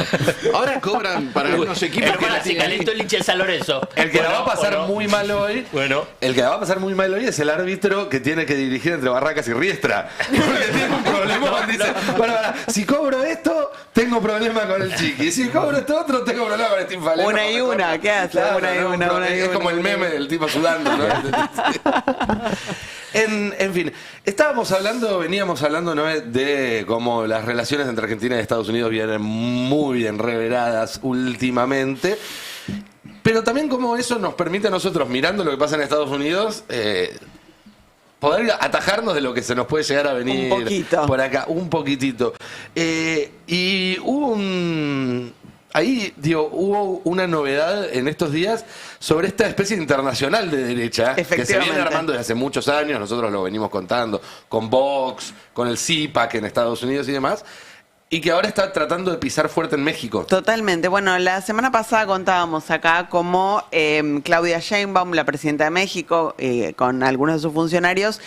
Ahora cobran para unos equipos que Hermana, no se tienen calentó el hincha de San Lorenzo. El que la va a pasar Bueno, muy mal hoy. Bueno. El que la va a pasar muy mal hoy es el árbitro que tiene que dirigir entre Barracas y Riestra. Porque tiene un problema. Dice, bueno, si cobro esto, tengo problema con el Chiqui. Y si cobro esto otro, tengo problema con el Team Faleno. Una y una, ¿qué hace? Una y ¿no? una, una y Es una, como el una y meme una. del tipo sudando, ¿no? En fin, veníamos hablando, ¿no?, de cómo las relaciones entre Argentina y Estados Unidos vienen muy enreveradas últimamente, pero también como eso nos permite a nosotros, mirando lo que pasa en Estados Unidos, poder atajarnos de lo que se nos puede llegar a venir Un poquito. por acá, un poquitito. Y hubo hubo una novedad en estos días sobre esta especie internacional de derecha que se viene Efectivamente. armando desde hace muchos años, nosotros lo venimos contando, con Vox, con el CIPAC en Estados Unidos y demás, y que ahora está tratando de pisar fuerte en México. Totalmente. Bueno, la semana pasada contábamos acá cómo Claudia Sheinbaum, la presidenta de México, con algunos de sus funcionarios,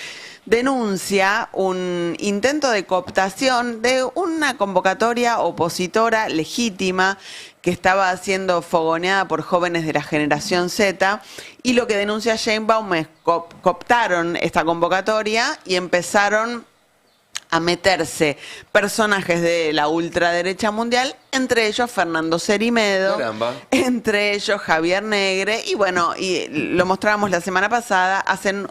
denuncia un intento de cooptación de una convocatoria opositora legítima que estaba siendo fogoneada por jóvenes de la generación Z, y lo que denuncia Sheinbaum es cooptaron esta convocatoria y empezaron a meterse personajes de la ultraderecha mundial, entre ellos Fernando Cerimedo, Caramba. entre ellos Javier Negre, y bueno, y lo mostrábamos la semana pasada, hacen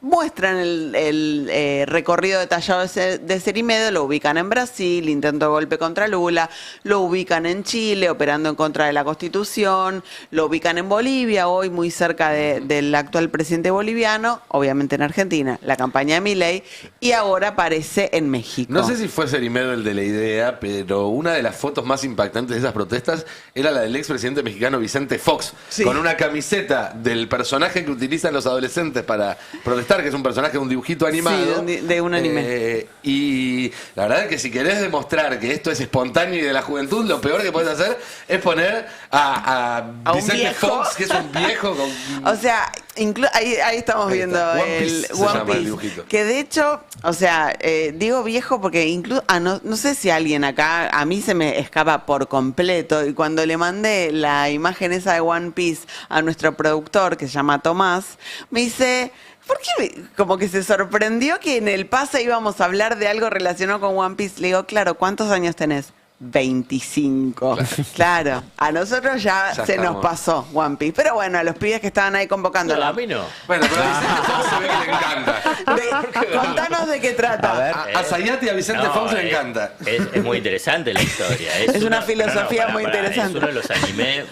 muestran el recorrido detallado de Cerimedo, lo ubican en Brasil, intento de golpe contra Lula, lo ubican en Chile, operando en contra de la Constitución, lo ubican en Bolivia, hoy muy cerca del actual presidente boliviano, obviamente en Argentina, la campaña de Milei, y ahora aparece en México. No sé si fue Cerimedo el de la idea, pero una de las fotos más impactantes de esas protestas era la del expresidente mexicano Vicente Fox, Sí. con una camiseta del personaje que utilizan los adolescentes para protestar, que es un personaje de un dibujito animado. Sí, de un anime. Y la verdad es que si querés demostrar que esto es espontáneo y de la juventud, lo peor que puedes hacer es poner a A un Vicente viejo. Fox, que es un viejo con... O sea, ahí estamos Ahí viendo está. One Piece el se One llama el Piece. dibujito. Que de hecho, o sea, digo viejo porque incluso, no sé si alguien acá, a mí se me escapa por completo. Y cuando le mandé la imagen esa de One Piece a nuestro productor, que se llama Tomás, me dice... ¿Por qué? Como que se sorprendió que en el pase íbamos a hablar de algo relacionado con One Piece. Le digo, claro, ¿cuántos años tenés? 25. Claro, a nosotros ya se estamos. nos pasó One Piece. Pero bueno, a los pibes que estaban ahí convocando. No, a mí no. Bueno, pero a Vicente Fox se ve que le encanta. Contanos de qué trata. A ver. A Zayat y a Vicente No, Fox le encanta. Es muy interesante la historia. Es una filosofía muy interesante. Es uno de los animes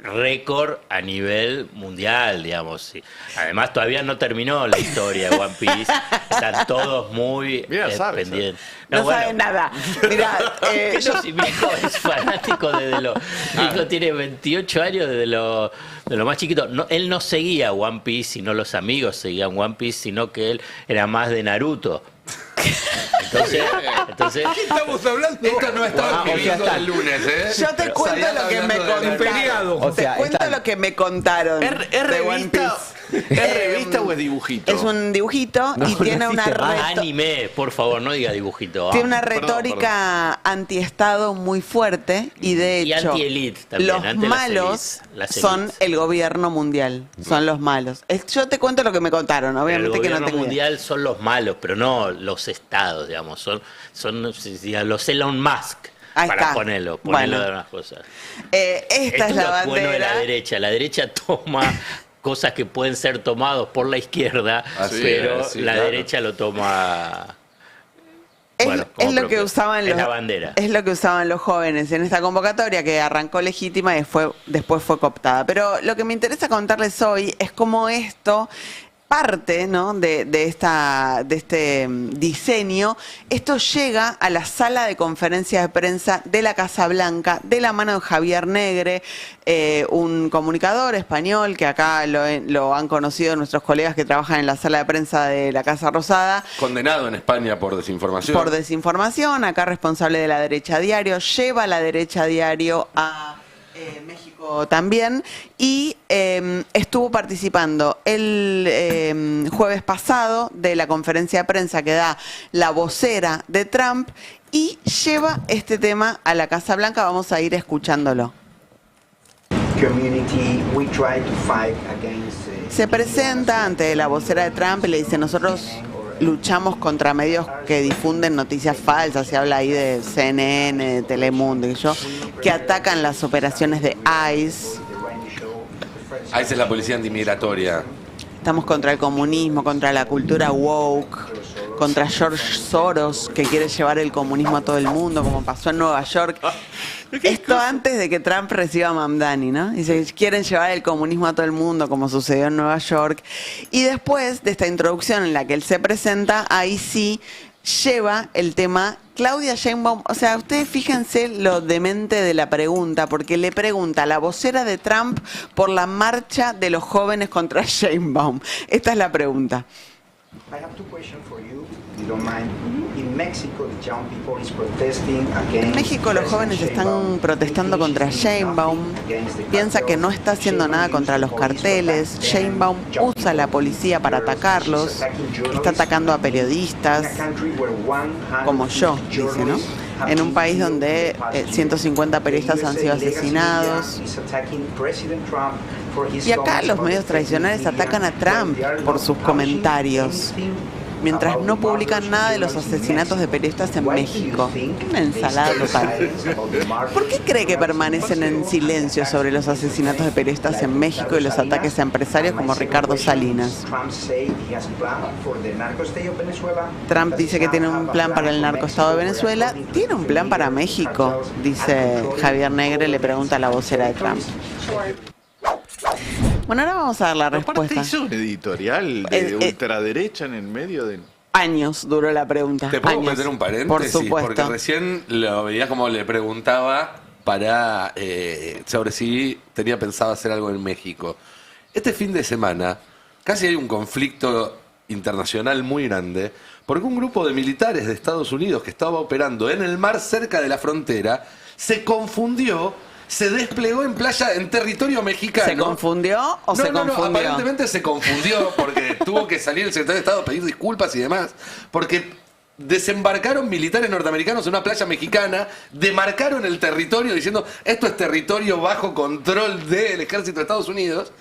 récord a nivel mundial, digamos. Sí. Además, todavía no terminó la historia de One Piece. Están todos muy Mira, sabes, pendientes. No bueno, saben nada. Mira, Pero si mi hijo es fanático desde lo... Mi hijo tiene 28 años desde lo más chiquito. No, él no seguía One Piece, sino los amigos seguían One Piece, sino que él era más de Naruto. Entonces ¿Qué estamos hablando? Esto no estaba escribiendo está. el lunes, ¿eh? yo te cuento Zayat lo que me hablando de- contaron. O sea, te cuento están- lo que me contaron ¿Es de One revista, Piece. ¿es revista o es dibujito? Es un dibujito No, y no tiene una existe más. anime, por favor, no diga dibujito. Tiene una Perdón, retórica antiestado muy fuerte y de Y hecho anti-elite también, los anti las malos elites, las son elites. el gobierno mundial, son los malos. Yo te cuento lo que me contaron, El obviamente que no gobierno tengo idea. mundial son los malos, pero no los estados, digamos. Son los Elon Musk, Ahí para está. ponerlo Bueno. de unas cosas. Esta Esto es la lo bueno de bandera. la derecha. La derecha toma cosas que pueden ser tomados por la izquierda, Así pero es, sí, la claro. derecha lo toma... Es, Bueno, es como lo que propio. usaban Es los, la bandera. es lo que usaban los jóvenes en esta convocatoria que arrancó legítima y después fue cooptada. Pero lo que me interesa contarles hoy es cómo esto parte, ¿no?, de este diseño. Esto llega a la sala de conferencias de prensa de la Casa Blanca de la mano de Javier Negre, un comunicador español que acá lo han conocido nuestros colegas que trabajan en la sala de prensa de la Casa Rosada. Condenado en España por desinformación. Por desinformación, acá responsable de La Derecha Diario, lleva La Derecha Diario a México también y estuvo participando el jueves pasado de la conferencia de prensa que da la vocera de Trump y lleva este tema a la Casa Blanca. Vamos a ir escuchándolo. Community, we try to fight against, Se presenta ante la vocera de Trump y le dice: nosotros luchamos contra medios que difunden noticias falsas, se habla ahí de CNN, de Telemundo y yo, que atacan las operaciones de ICE. Ahí es la policía antimigratoria. Estamos contra el comunismo, contra la cultura woke, contra George Soros, que quiere llevar el comunismo a todo el mundo, como pasó en Nueva York. Esto antes de que Trump reciba a Mamdani, ¿no? Dice, quieren llevar el comunismo a todo el mundo, como sucedió en Nueva York. Y después de esta introducción en la que él se presenta, ahí sí lleva el tema Claudia Sheinbaum. O sea, ustedes fíjense lo demente de la pregunta, porque le pregunta a la vocera de Trump por la marcha de los jóvenes contra Sheinbaum. Esta es la pregunta. I have two questions for you, if you don't mind. In Mexico, the young people is protesting against En México los jóvenes están protestando contra Sheinbaum. Piensa que no está haciendo nada contra los carteles. Sheinbaum usa la policía para atacarlos. Está atacando a periodistas, como yo, dice, ¿no? En un país donde 150 periodistas han sido asesinados. Y acá los medios tradicionales atacan a Trump por sus comentarios. mientras no publican nada de los asesinatos de periodistas en México. Una ensalada total. ¿Por qué cree que permanecen en silencio sobre los asesinatos de periodistas en México y los ataques a empresarios como Ricardo Salinas? Trump dice que tiene un plan para el narcoestado de Venezuela. ¿Tiene un plan para México? Dice Javier Negre, le pregunta a la vocera de Trump. Bueno, ahora vamos a dar la Aparte respuesta. hizo un editorial de ultraderecha en el medio de... Años duró la pregunta. ¿Te puedo años. meter un paréntesis? Por supuesto. Porque recién lo veía como le preguntaba para sobre si tenía pensado hacer algo en México. Este fin de semana casi hay un conflicto internacional muy grande porque un grupo de militares de Estados Unidos que estaba operando en el mar cerca de la frontera se confundió, se desplegó en playa en territorio mexicano. ¿Se confundió o se No, confundió? aparentemente se confundió porque tuvo que salir el secretario de Estado a pedir disculpas y demás, porque desembarcaron militares norteamericanos en una playa mexicana, demarcaron el territorio diciendo esto es territorio bajo control del ejército de Estados Unidos.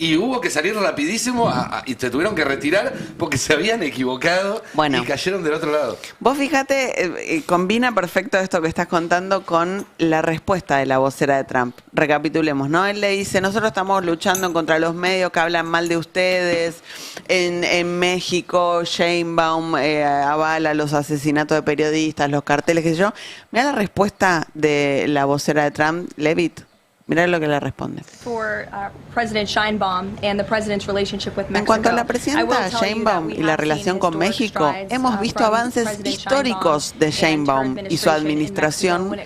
Y hubo que salir rapidísimo y se tuvieron que retirar porque se habían equivocado y cayeron del otro lado. Vos fíjate, combina perfecto esto que estás contando con la respuesta de la vocera de Trump. Recapitulemos, ¿no? Él le dice, nosotros estamos luchando contra los medios que hablan mal de ustedes. En México, Sheinbaum avala los asesinatos de periodistas, los carteles, qué sé yo. Mirá la respuesta de la vocera de Trump, Levitt. Mirá lo que le responde. En cuanto a la presidenta Sheinbaum y la relación con México, hemos visto avances históricos de Sheinbaum y su administración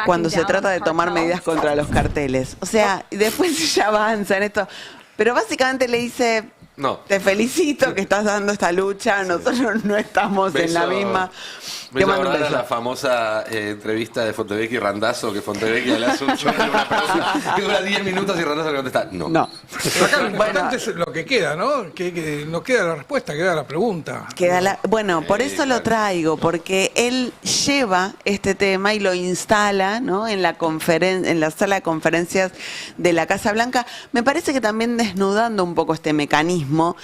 cuando se trata de tomar medidas contra los carteles. O sea, después ella avanza en esto. Pero básicamente le dice, no, te felicito que estás dando esta lucha, nosotros no estamos en la misma... Me hizo acordar a la famosa entrevista de Fontevecchi y Randazzo, que Fontevecchi le hace una pregunta que dura 10 minutos y Randazzo le contesta, no. Pero acá lo importante es lo que queda, ¿no? Que no queda la respuesta, queda la pregunta. Bueno, por eso lo traigo, porque él lleva este tema y lo instala, ¿no? en la sala de conferencias de la Casa Blanca. Me parece que también desnudando un poco este mecanismo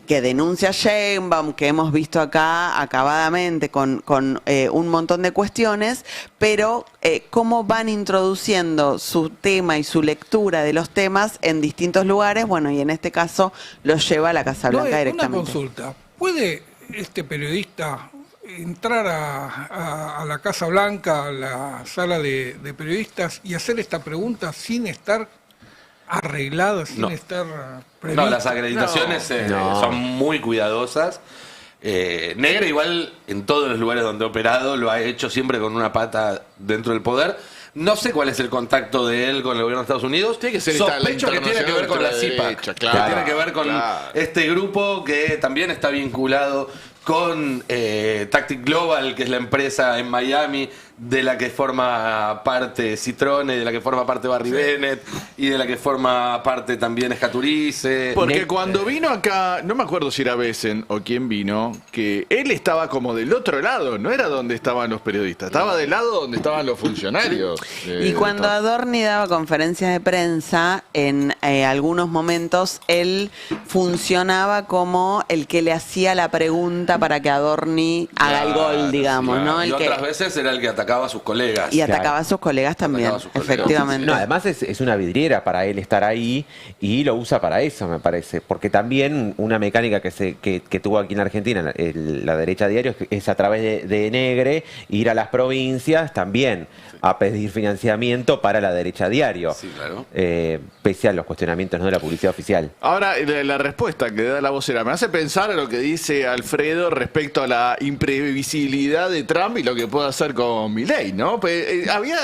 que denuncia Sheinbaum, que hemos visto acá acabadamente con un montón de cuestiones, pero cómo van introduciendo su tema y su lectura de los temas en distintos lugares, bueno, y en este caso los lleva a la Casa Blanca directamente. Una consulta, ¿puede este periodista entrar a la Casa Blanca, a la sala de periodistas y hacer esta pregunta sin estar arreglada, sin estar prevista? No, las acreditaciones son muy cuidadosas. Negre igual en todos los lugares donde ha operado lo ha hecho siempre con una pata dentro del poder. No sé cuál es el contacto de él con el gobierno de Estados Unidos. Tiene que ser Sospecho que tiene que ver con la CIPAC, que tiene que ver con este grupo que también está vinculado con Tactic Global, que es la empresa en Miami de la que forma parte Citrone, de la que forma parte Barry Bennett y de la que forma parte también Escaturice. Porque cuando vino acá, no me acuerdo si era Besen o quién vino, que él estaba como del otro lado, no era donde estaban los periodistas, estaba del lado donde estaban los funcionarios. Y cuando Adorni daba conferencias de prensa, en algunos momentos él funcionaba como el que le hacía la pregunta para que Adorni haga el gol, digamos, ¿no? Y otras veces era el que atacaba a sus colegas. Y atacaba a sus colegas también, efectivamente. No, además es una vidriera para él estar ahí y lo usa para eso, me parece. Porque también una mecánica que tuvo aquí en Argentina la derecha diario es a través de Negre ir a las provincias también a pedir financiamiento para la derecha diario. Sí, claro. Pese a los cuestionamientos, ¿no?, de la publicidad oficial. Ahora, la respuesta que da la vocera me hace pensar a lo que dice Alfredo respecto a la imprevisibilidad de Trump y lo que puede hacer con Milei, ¿no? Había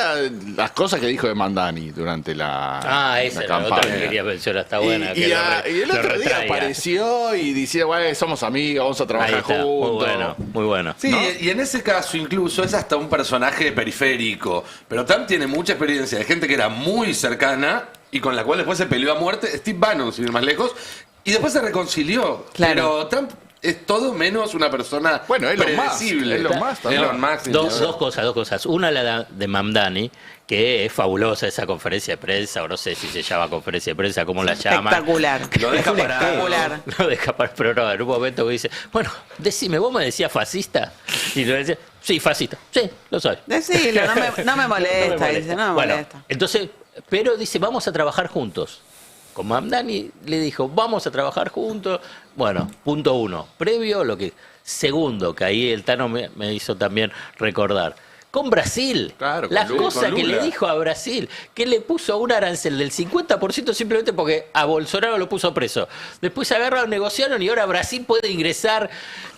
las cosas que dijo de Mandani durante la esa campaña. la otra que quería mencionar, está buena. Y el otro día apareció y decía, bueno, somos amigos, vamos a trabajar juntos. Muy bueno, muy bueno. Sí, ¿no? y en ese caso incluso es hasta un personaje periférico. Pero Trump tiene mucha experiencia de gente que era muy cercana y con la cual después se peleó a muerte. Steve Bannon, sin ir más lejos, y después se reconcilió. Claro. Pero Trump es todo menos una persona Bueno, Elon Musk, predecible. Elon Musk también. Elon Musk, sin Dos duda. cosas. Una, la de Mamdani, que es fabulosa esa conferencia de prensa, o no sé si se llama conferencia de prensa, cómo la llaman. Espectacular. Lo deja Es parado. espectacular. No deja para, pero no, en un momento que dice, bueno, decime, ¿vos me decías fascista? Y le decía, sí, fascista, sí, lo soy. Decilo, no me molesta, dice, no me Bueno, molesta. entonces, pero dice, vamos a trabajar juntos. Con Mamdani le dijo, vamos a trabajar juntos. Bueno, punto 1. Previo, lo que. Segundo, que ahí el Tano me hizo también recordar. Con Brasil, Claro, con las Lula, cosas con que Lula. le dijo a Brasil, que le puso un arancel del 50% simplemente porque a Bolsonaro lo puso preso. Después agarraron, negociaron y ahora Brasil puede ingresar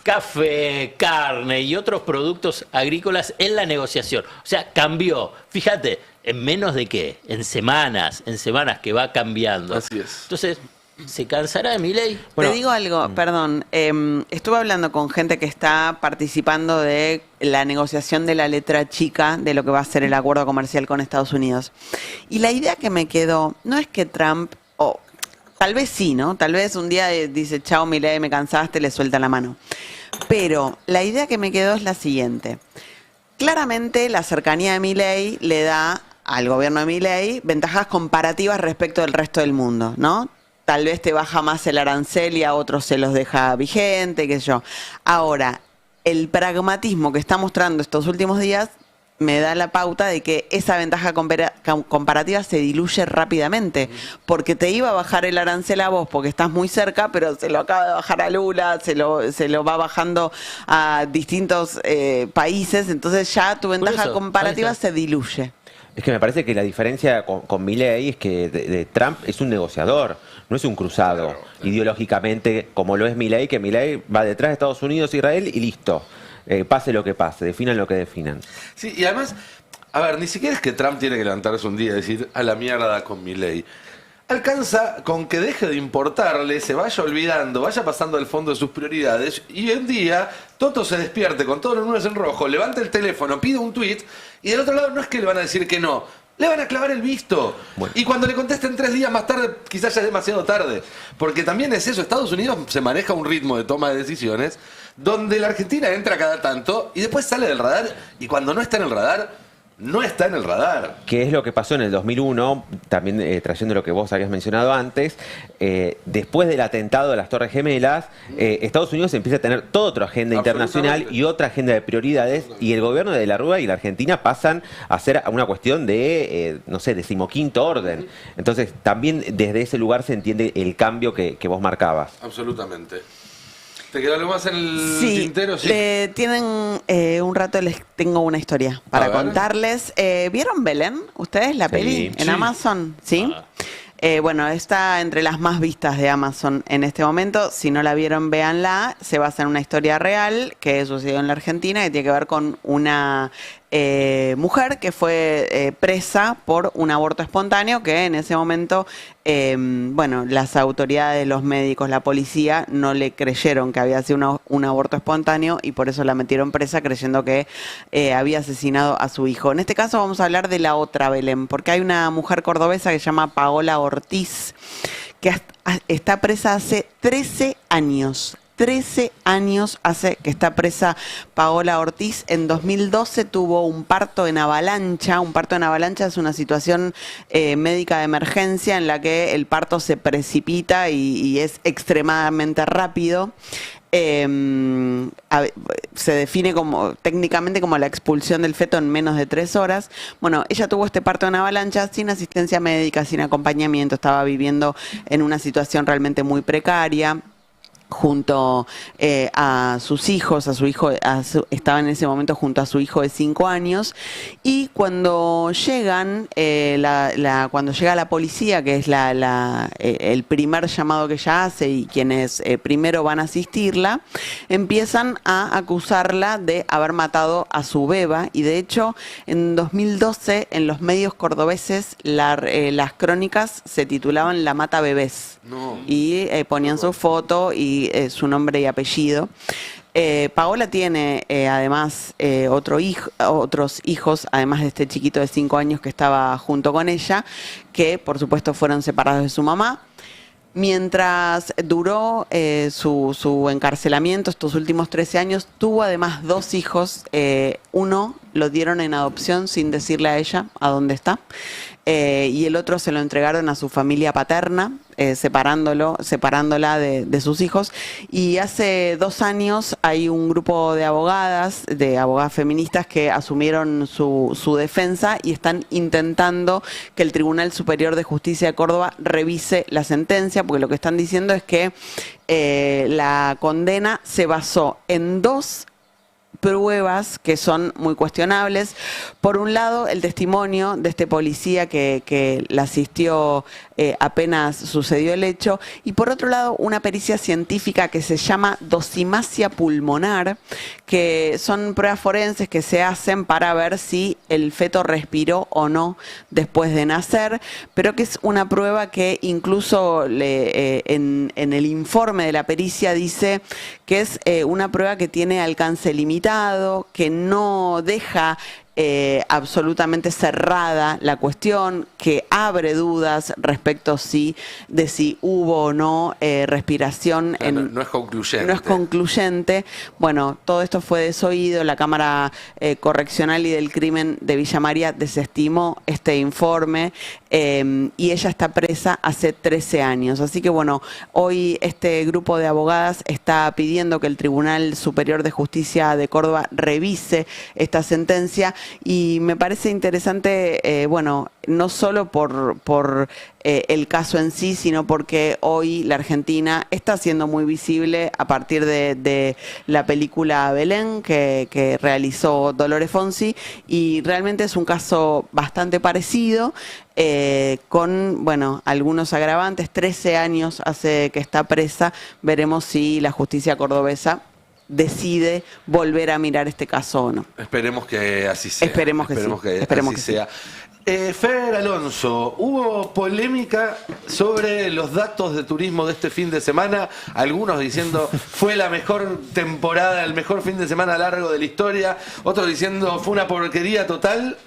café, carne y otros productos agrícolas en la negociación. O sea, cambió. Fíjate, en menos de qué, en semanas que va cambiando. Así es. Entonces, ¿se cansará de Milei? Te digo algo, perdón. Estuve hablando con gente que está participando de la negociación de la letra chica de lo que va a ser el acuerdo comercial con Estados Unidos. Y la idea que me quedó no es que Trump, o tal vez sí, ¿no? Tal vez un día dice, chao Milei, me cansaste, le suelta la mano. Pero la idea que me quedó es la siguiente. Claramente la cercanía de Milei le da al gobierno de Milei ventajas comparativas respecto del resto del mundo, ¿no? Tal vez te baja más el arancel y a otros se los deja vigente, qué sé yo. Ahora, el pragmatismo que está mostrando estos últimos días me da la pauta de que esa ventaja comparativa se diluye rápidamente, porque te iba a bajar el arancel a vos porque estás muy cerca, pero se lo acaba de bajar a Lula, se lo va bajando a distintos países, entonces ya tu ventaja eso, comparativa ahí está. se diluye. Es que me parece que la diferencia con Milei es que de Trump es un negociador, no es un cruzado ideológicamente como lo es Milei, que Milei va detrás de Estados Unidos, Israel y listo. Pase lo que pase, definan lo que definan. Sí, y además, a ver, ni siquiera es que Trump tiene que levantarse un día y decir a la mierda con Milei. Alcanza con que deje de importarle, se vaya olvidando, vaya pasando al fondo de sus prioridades y un día Toto se despierte con todos los números en rojo, levanta el teléfono, pide un tweet y del otro lado no es que le van a decir que no, le van a clavar el visto. Bueno. Y cuando le contesten 3 días más tarde, quizás ya es demasiado tarde. Porque también es eso, Estados Unidos se maneja un ritmo de toma de decisiones donde la Argentina entra cada tanto y después sale del radar y cuando no está en el radar, no está en el radar. Que es lo que pasó en el 2001, también trayendo lo que vos habías mencionado antes, después del atentado de las Torres Gemelas, Estados Unidos empieza a tener toda otra agenda internacional Absolutamente. y otra agenda de prioridades, y el gobierno de la Rúa y la Argentina pasan a ser una cuestión de, no sé, decimoquinto orden. Entonces, también desde ese lugar se entiende el cambio que vos marcabas. Absolutamente. ¿Te queda algo más en el Sí, tintero? Sí. tienen un rato, les tengo una historia para A ver. contarles. ¿Vieron Belén? ¿Ustedes la Sí. peli en Sí. Amazon? ¿Sí? Bueno, está entre las más vistas de Amazon en este momento. Si no la vieron, véanla. Se basa en una historia real que sucedió en la Argentina, que tiene que ver con una mujer que fue presa por un aborto espontáneo, que en ese momento, bueno, las autoridades, los médicos, la policía no le creyeron que había sido un aborto espontáneo y por eso la metieron presa creyendo que había asesinado a su hijo. En este caso vamos a hablar de la otra Belén, porque hay una mujer cordobesa que se llama Paola Ortiz, que está presa hace 13 años. 13 años hace que está presa Paola Ortiz. En 2012 tuvo un parto en avalancha. Un parto en avalancha es una situación médica de emergencia en la que el parto se precipita y es extremadamente rápido. Se define como técnicamente como la expulsión del feto en menos de 3 horas. Bueno, ella tuvo este parto en avalancha sin asistencia médica, sin acompañamiento, estaba viviendo en una situación realmente muy precaria junto a sus hijos, estaba en ese momento junto a su hijo de 5 años, y cuando llegan, cuando llega la policía, que es el primer llamado que ella hace y quienes primero van a asistirla, empiezan a acusarla de haber matado a su beba, y de hecho en 2012 en los medios cordobeses las crónicas se titulaban La mata bebés. No. Y ponían su foto y su nombre y apellido. Paola tiene además otros hijos, además de este chiquito de 5 años que estaba junto con ella, que por supuesto fueron separados de su mamá. Mientras duró su encarcelamiento, estos últimos 13 años, tuvo además 2 hijos. Uno lo dieron en adopción sin decirle a ella a dónde está. Y el otro se lo entregaron a su familia paterna, separándola de sus hijos. Y hace 2 años hay un grupo de abogadas feministas que asumieron su defensa y están intentando que el Tribunal Superior de Justicia de Córdoba revise la sentencia, porque lo que están diciendo es que la condena se basó en 2 pruebas que son muy cuestionables. Por un lado, el testimonio de este policía que la asistió apenas sucedió el hecho, y por otro lado, una pericia científica que se llama dosimasia pulmonar, que son pruebas forenses que se hacen para ver si el feto respiró o no después de nacer, pero que es una prueba que incluso en el informe de la pericia dice que es una prueba que tiene alcance limitado, que no deja absolutamente cerrada la cuestión, que abre dudas respecto de si hubo o no respiración. No es concluyente. No es concluyente. Bueno, todo esto fue desoído. La Cámara Correccional y del Crimen de Villa María desestimó este informe y ella está presa hace 13 años. Así que bueno, hoy este grupo de abogadas está pidiendo que el Tribunal Superior de Justicia de Córdoba revise esta sentencia. Y me parece interesante, no solo por el caso en sí, sino porque hoy la Argentina está siendo muy visible a partir de la película Belén que realizó Dolores Fonsi, y realmente es un caso bastante parecido, con algunos agravantes. 13 años hace que está presa. Veremos si la justicia cordobesa decide volver a mirar este caso o no. Esperemos que así sea. Esperemos que así sea. Fer Alonso, hubo polémica sobre los datos de turismo de este fin de semana, algunos diciendo fue la mejor temporada, el mejor fin de semana largo de la historia, otros diciendo fue una porquería total.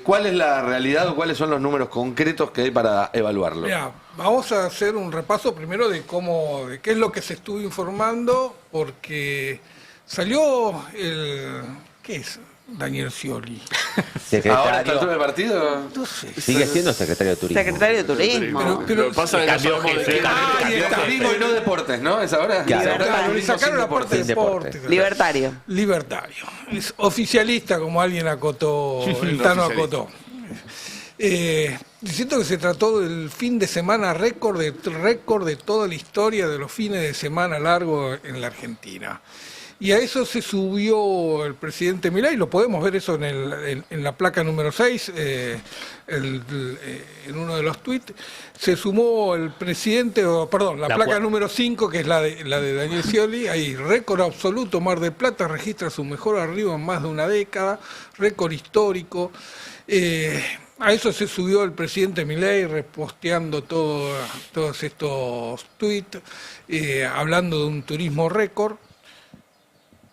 ¿Cuál es la realidad o cuáles son los números concretos que hay para evaluarlo? Mira, vamos a hacer un repaso primero de qué es lo que se estuvo informando, porque salió ¿qué es? Daniel Scioli. ¿Ahora está todo el partido? No sé. Sigue siendo secretario de Turismo. Secretario de Turismo. Pero pasa que cambió somos jefe. Turismo y no deportes, ¿no? ¿Es ahora? Claro. le sacaron la parte de sin deporte. Libertario. Libertario. Es oficialista, como alguien acotó, el Tano acotó. Siento que se trató del fin de semana récord de toda la historia de los fines de semana largos en la Argentina. Y a eso se subió el presidente Milei, lo podemos ver eso en la placa número 6, en uno de los tuits. Se sumó el presidente, la placa número 5, que es la de Daniel Scioli. Ahí, récord absoluto, Mar del Plata registra su mejor arribo en más de una década, récord histórico. A eso se subió el presidente Milei reposteando todos estos tuits, hablando de un turismo récord.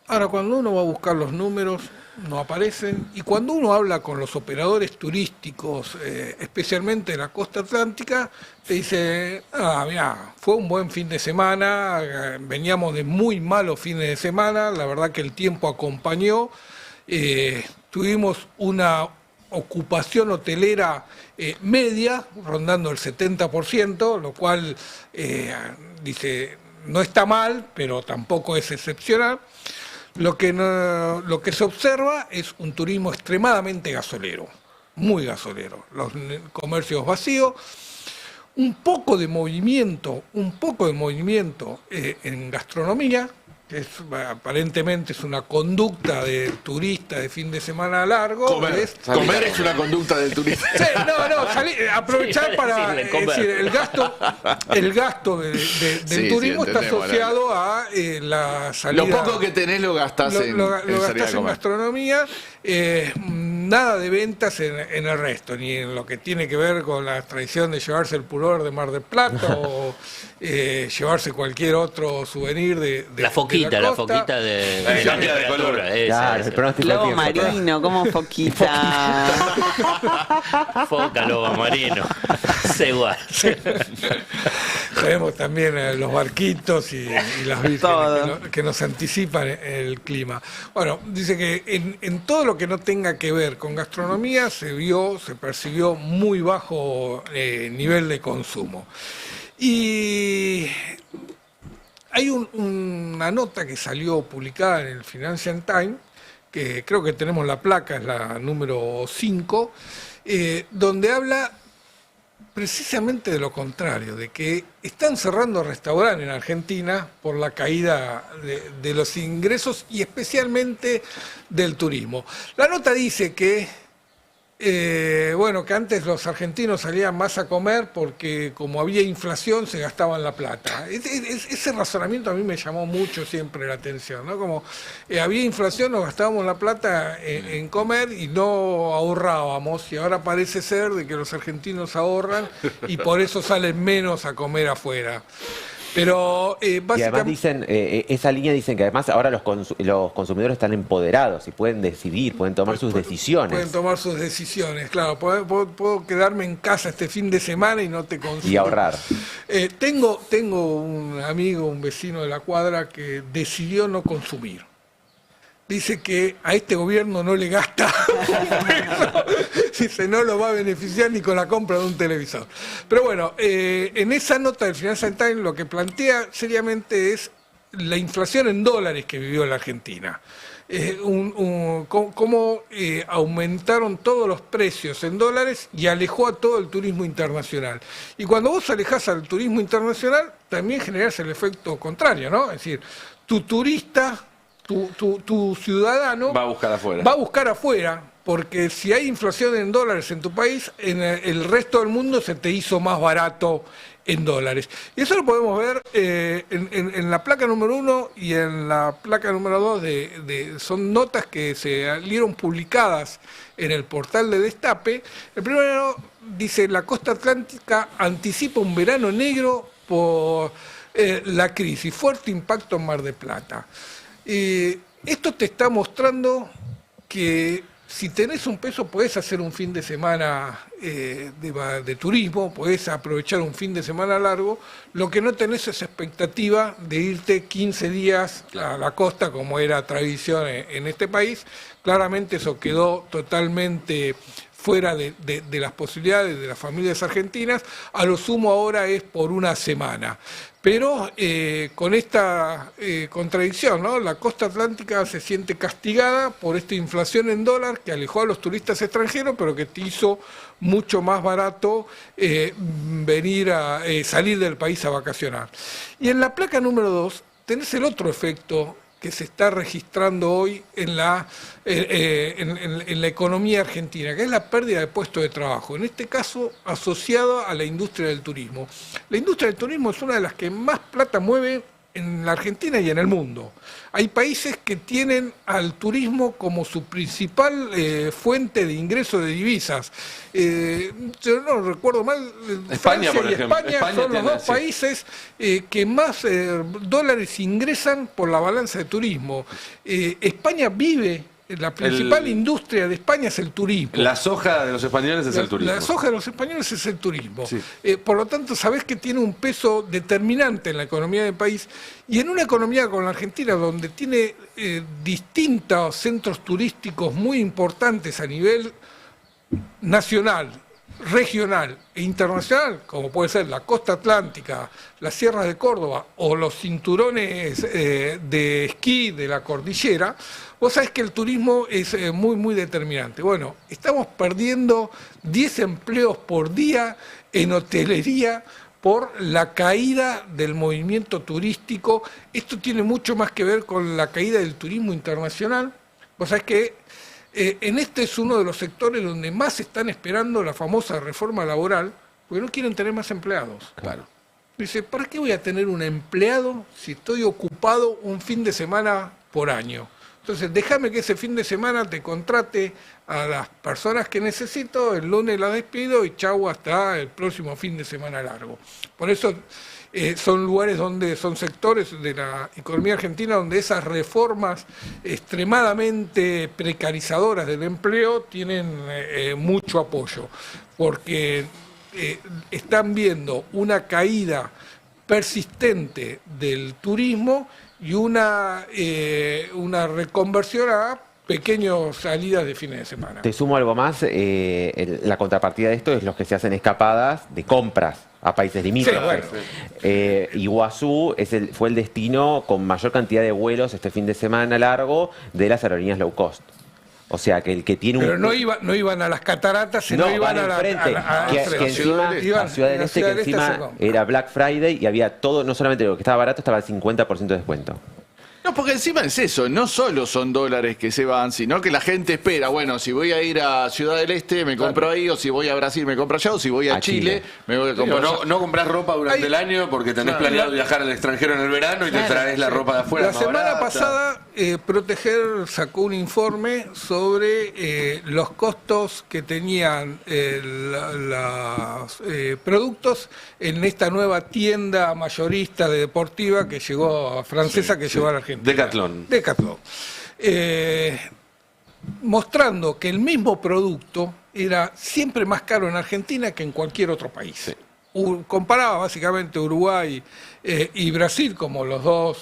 Ahora, cuando uno va a buscar los números, no aparecen. Y cuando uno habla con los operadores turísticos, especialmente de la costa atlántica, te dice, mira, fue un buen fin de semana, veníamos de muy malos fines de semana, la verdad que el tiempo acompañó, tuvimos una ocupación hotelera media, rondando el 70%, lo cual, dice, no está mal, pero tampoco es excepcional. Lo que se observa es un turismo extremadamente gasolero, muy gasolero. Los comercios vacíos, un poco de movimiento en gastronomía, que aparentemente es una conducta de turista de fin de semana largo. Comer es una conducta del turista. Sí, aprovechar para decir, el gasto del turismo está asociado a la salida. Lo poco que tenés lo gastás en gastronomía. Nada de ventas en el resto, ni en lo que tiene que ver con la tradición de llevarse el pullover de Mar del Plata o llevarse cualquier otro souvenir de la foquita de cambia de color. Claro, el pronóstico del Lobo tiempo. marino, como foquita. Foca, lobo marino. Es igual. tenemos también los barquitos y las vírgenes que nos anticipan el clima. Bueno, dice que en todo lo que no tenga que ver con gastronomía se percibió muy bajo nivel de consumo. Y hay una nota que salió publicada en el Financial Times, que creo que tenemos la placa, es la número 5, donde habla precisamente de lo contrario, de que están cerrando restaurantes en Argentina por la caída de los ingresos y especialmente del turismo. La nota dice que que antes los argentinos salían más a comer porque como había inflación se gastaban la plata. Ese razonamiento a mí me llamó mucho siempre la atención, ¿no? Como había inflación, nos gastábamos la plata en comer y no ahorrábamos, y ahora parece ser de que los argentinos ahorran y por eso salen menos a comer afuera. Pero y además dicen, esa línea dicen que además ahora los consumidores están empoderados y pueden decidir, pueden tomar sus decisiones. Pueden tomar sus decisiones, claro. Puedo quedarme en casa este fin de semana y no te consumo. Y ahorrar. Tengo un amigo, un vecino de la cuadra que decidió no consumir. Dice que a este gobierno no le gasta un peso, dice no lo va a beneficiar ni con la compra de un televisor. Pero bueno, en esa nota del Financial Times lo que plantea seriamente es la inflación en dólares que vivió la Argentina. Cómo aumentaron todos los precios en dólares y alejó a todo el turismo internacional. Y cuando vos alejás al turismo internacional, también generás el efecto contrario, ¿no? Es decir, tu turista... Tu ciudadano va a buscar afuera. Porque si hay inflación en dólares en tu país, en el resto del mundo se te hizo más barato en dólares. Y eso lo podemos ver en la placa número 1 y en la placa número 2, son notas que se salieron publicadas en el portal de Destape. El primero dice: la costa atlántica anticipa un verano negro por la crisis, fuerte impacto en Mar del Plata. Esto te está mostrando que si tenés un peso podés hacer un fin de semana de turismo, podés aprovechar un fin de semana largo. Lo que no tenés es expectativa de irte 15 días a la costa como era tradición en este país. Claramente eso quedó totalmente fuera de las posibilidades de las familias argentinas. A lo sumo ahora es por una semana. Pero con esta contradicción, ¿no? La costa atlántica se siente castigada por esta inflación en dólar que alejó a los turistas extranjeros, pero que te hizo mucho más barato salir del país a vacacionar. Y en la placa número 2 tenés el otro efecto que se está registrando hoy en la economía argentina, que es la pérdida de puestos de trabajo, en este caso asociado a la industria del turismo. La industria del turismo es una de las que más plata mueve en la Argentina y en el mundo. Hay países que tienen al turismo como su principal fuente de ingreso de divisas. Yo no recuerdo mal, España, Francia por y ejemplo. España España son los dos países que más dólares ingresan por la balanza de turismo. España vive... La principal industria de España es el turismo. La soja de los españoles es el turismo. La soja de los españoles es el turismo. Sí. Por lo tanto, sabés que tiene un peso determinante en la economía del país. Y en una economía como la Argentina, donde tiene distintos centros turísticos muy importantes a nivel nacional, regional e internacional, como puede ser la costa atlántica, las sierras de Córdoba o los cinturones de esquí de la cordillera, vos sabés que el turismo es muy, muy determinante. Bueno, estamos perdiendo 10 empleos por día en hotelería por la caída del movimiento turístico. Esto tiene mucho más que ver con la caída del turismo internacional. Vos sabés que en este es uno de los sectores donde más están esperando la famosa reforma laboral, porque no quieren tener más empleados. Claro. Dice, ¿para qué voy a tener un empleado si estoy ocupado un fin de semana por año? Entonces, déjame que ese fin de semana te contrate a las personas que necesito, el lunes la despido y chau hasta el próximo fin de semana largo. Por eso son lugares son sectores de la economía argentina donde esas reformas extremadamente precarizadoras del empleo tienen mucho apoyo, porque están viendo una caída persistente del turismo y una reconversión a pequeñas salidas de fines de semana. Te sumo algo más, la contrapartida de esto es los que se hacen escapadas de compras a países limítrofes. Sí, Iguazú fue el destino con mayor cantidad de vuelos este fin de semana largo de las aerolíneas low cost. O sea, que el que tiene Pero un... no iban a las cataratas, sino iban a enfrente, a que Ciudad encima, Iban- a Ciudad del la Este, Ciudad que del Este encima se era Black Friday y había todo, no solamente lo que estaba barato, estaba al 50% de descuento. No, porque encima es eso, no solo son dólares que se van, sino que la gente espera, bueno, si voy a ir a Ciudad del Este, me compro ahí, o si voy a Brasil, me compro allá, o si voy a Chile, me voy a comprar allá. No compras ropa durante el año porque tenés planeado viajar al extranjero en el verano y te traes la ropa de afuera. La más semana barata. pasada, Proteger sacó un informe sobre los costos que tenían los productos en esta nueva tienda mayorista de deportiva que llegó francesa que llegó a la Argentina. Decathlon. Mostrando que el mismo producto era siempre más caro en Argentina que en cualquier otro país. Sí. Comparaba básicamente Uruguay y Brasil como los dos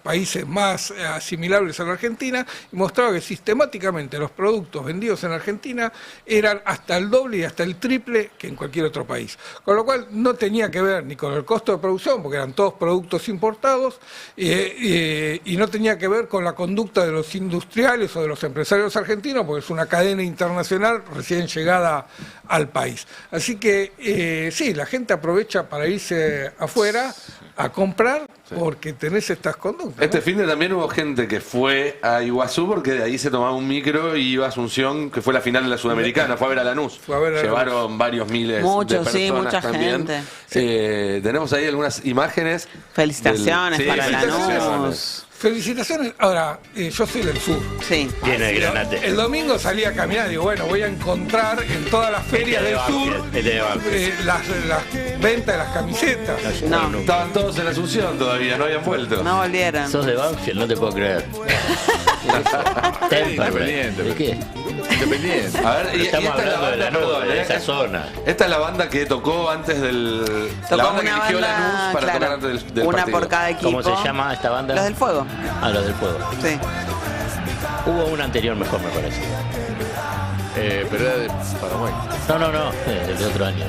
países más asimilables a la Argentina y mostraba que sistemáticamente los productos vendidos en Argentina eran hasta el doble y hasta el triple que en cualquier otro país. Con lo cual no tenía que ver ni con el costo de producción, porque eran todos productos importados, y no tenía que ver con la conducta de los industriales o de los empresarios argentinos, porque es una cadena internacional recién llegada al país. Así que sí, la gente aprovecha para irse afuera a comprar porque tenés estas conductas. Este ¿no? fin de también hubo gente que fue a Iguazú porque de ahí se tomaba un micro y iba a Asunción, que fue la final de la Sudamericana, fue a ver a Lanús. Fue a ver a Llevaron varios miles Muchos, de sí, personas mucha también. gente. Tenemos ahí algunas imágenes. Felicitaciones Sí, para felicitaciones. Lanús. Felicitaciones. Ahora, yo soy del sur. Sí. Viene de Granate. El domingo salí a caminar y digo, bueno, voy a encontrar en todas las ferias del sur las ventas de las camisetas. No, Estaban todos en Asunción todavía, no habían vuelto. no volvieron. Sos de Banfield, no te puedo creer. Independiente. ¿De qué? Independiente. A ver, Estamos esta es la hablando de banda, Lanús, perdón, de esa zona. Esta es la banda que tocó antes del... Tocó la banda que una eligió banda, Lanús para claro, tocar antes del una partido. por cada equipo. ¿Cómo se llama esta banda? Los del Fuego. Ah, los del Fuego. Sí. Hubo una anterior mejor, me parece. Pero era de Paraguay. No, el de otro año.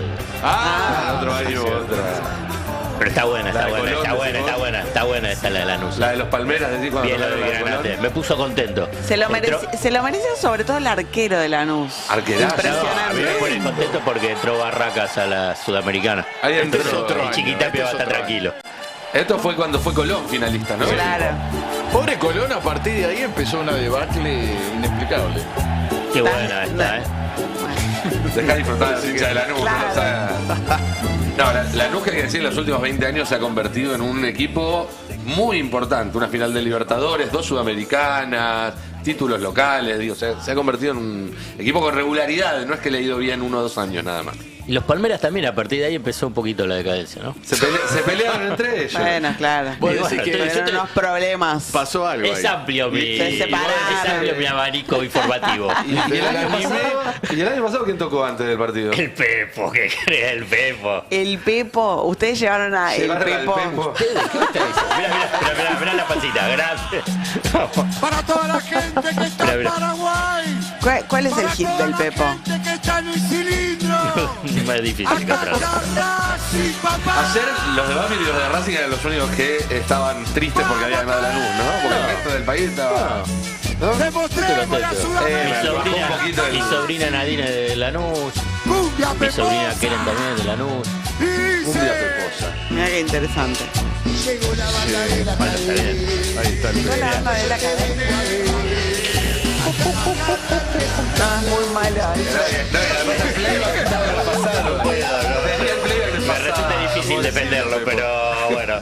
Otro año, otra. Pero está buena, La de Colón, está buena esta la de Lanús. La de los Palmeras, decís cuando Bien, la de tocaron la de Granate. Colón. Me puso contento. Se lo Entró- merece sobre todo el arquero de Lanús. Arquerazo. No, a mí me Impresionante. pone contento porque entró Barracas a la Sudamericana. Ahí entró. Este es otro El año, Chiquitapia este va a es estar otro tranquilo. Esto fue cuando fue Colón finalista, ¿no? Claro. Pobre Colón, a partir de ahí empezó una debacle inexplicable. Qué buena esta, ¿eh? Dejá de disfrutar de la hincha de Lanús. Claro. ¿no? O sea, no, Lanús, que hay que decir, en los últimos 20 años se ha convertido en un equipo muy importante. Una final de Libertadores, 2 sudamericanas, títulos locales. Digo, se ha convertido en un equipo con regularidad. No es que le ha ido bien 1 o 2 años nada más. Y los Palmeras también, a partir de ahí empezó un poquito la decadencia, ¿no? Se pelearon entre ellos. Bueno, claro. Vos Y decís bueno, que yo Tuvieron te- unos problemas. pasó algo Es ahí. amplio Se separaron. mi abanico informativo. Y el año pasado, ¿quién tocó antes del partido? El Pepo, ¿qué crees? El Pepo. El Pepo, ustedes llevaron a Llevaron el al Pepo. Pepo. ¿Qué usted dice? Mirá la pancita, gracias. Para toda la gente que está Mira, en mira. Paraguay. ¿Cuál es el Para hit toda del la Pepo? gente que está en un cilindro. Más difícil que otra. Racing, papá. Ayer los de Banfield y los de Racing eran los únicos que estaban tristes porque había ganado Lanús, ¿no? Porque el resto del país estaba... ¿no? Demostremos la Mi Sudamericana. sobrina, un poquito mi sobrina Nadine de Lanús, Cumbia mi sobrina peposa. Keren también de Lanús. Un día peposa. Mira qué interesante. Llegó la banda de la Bueno, está bien. Ahí está el Llegó la banda de la cadena. No, es muy malo. Me resulta difícil defenderlo, pero bueno.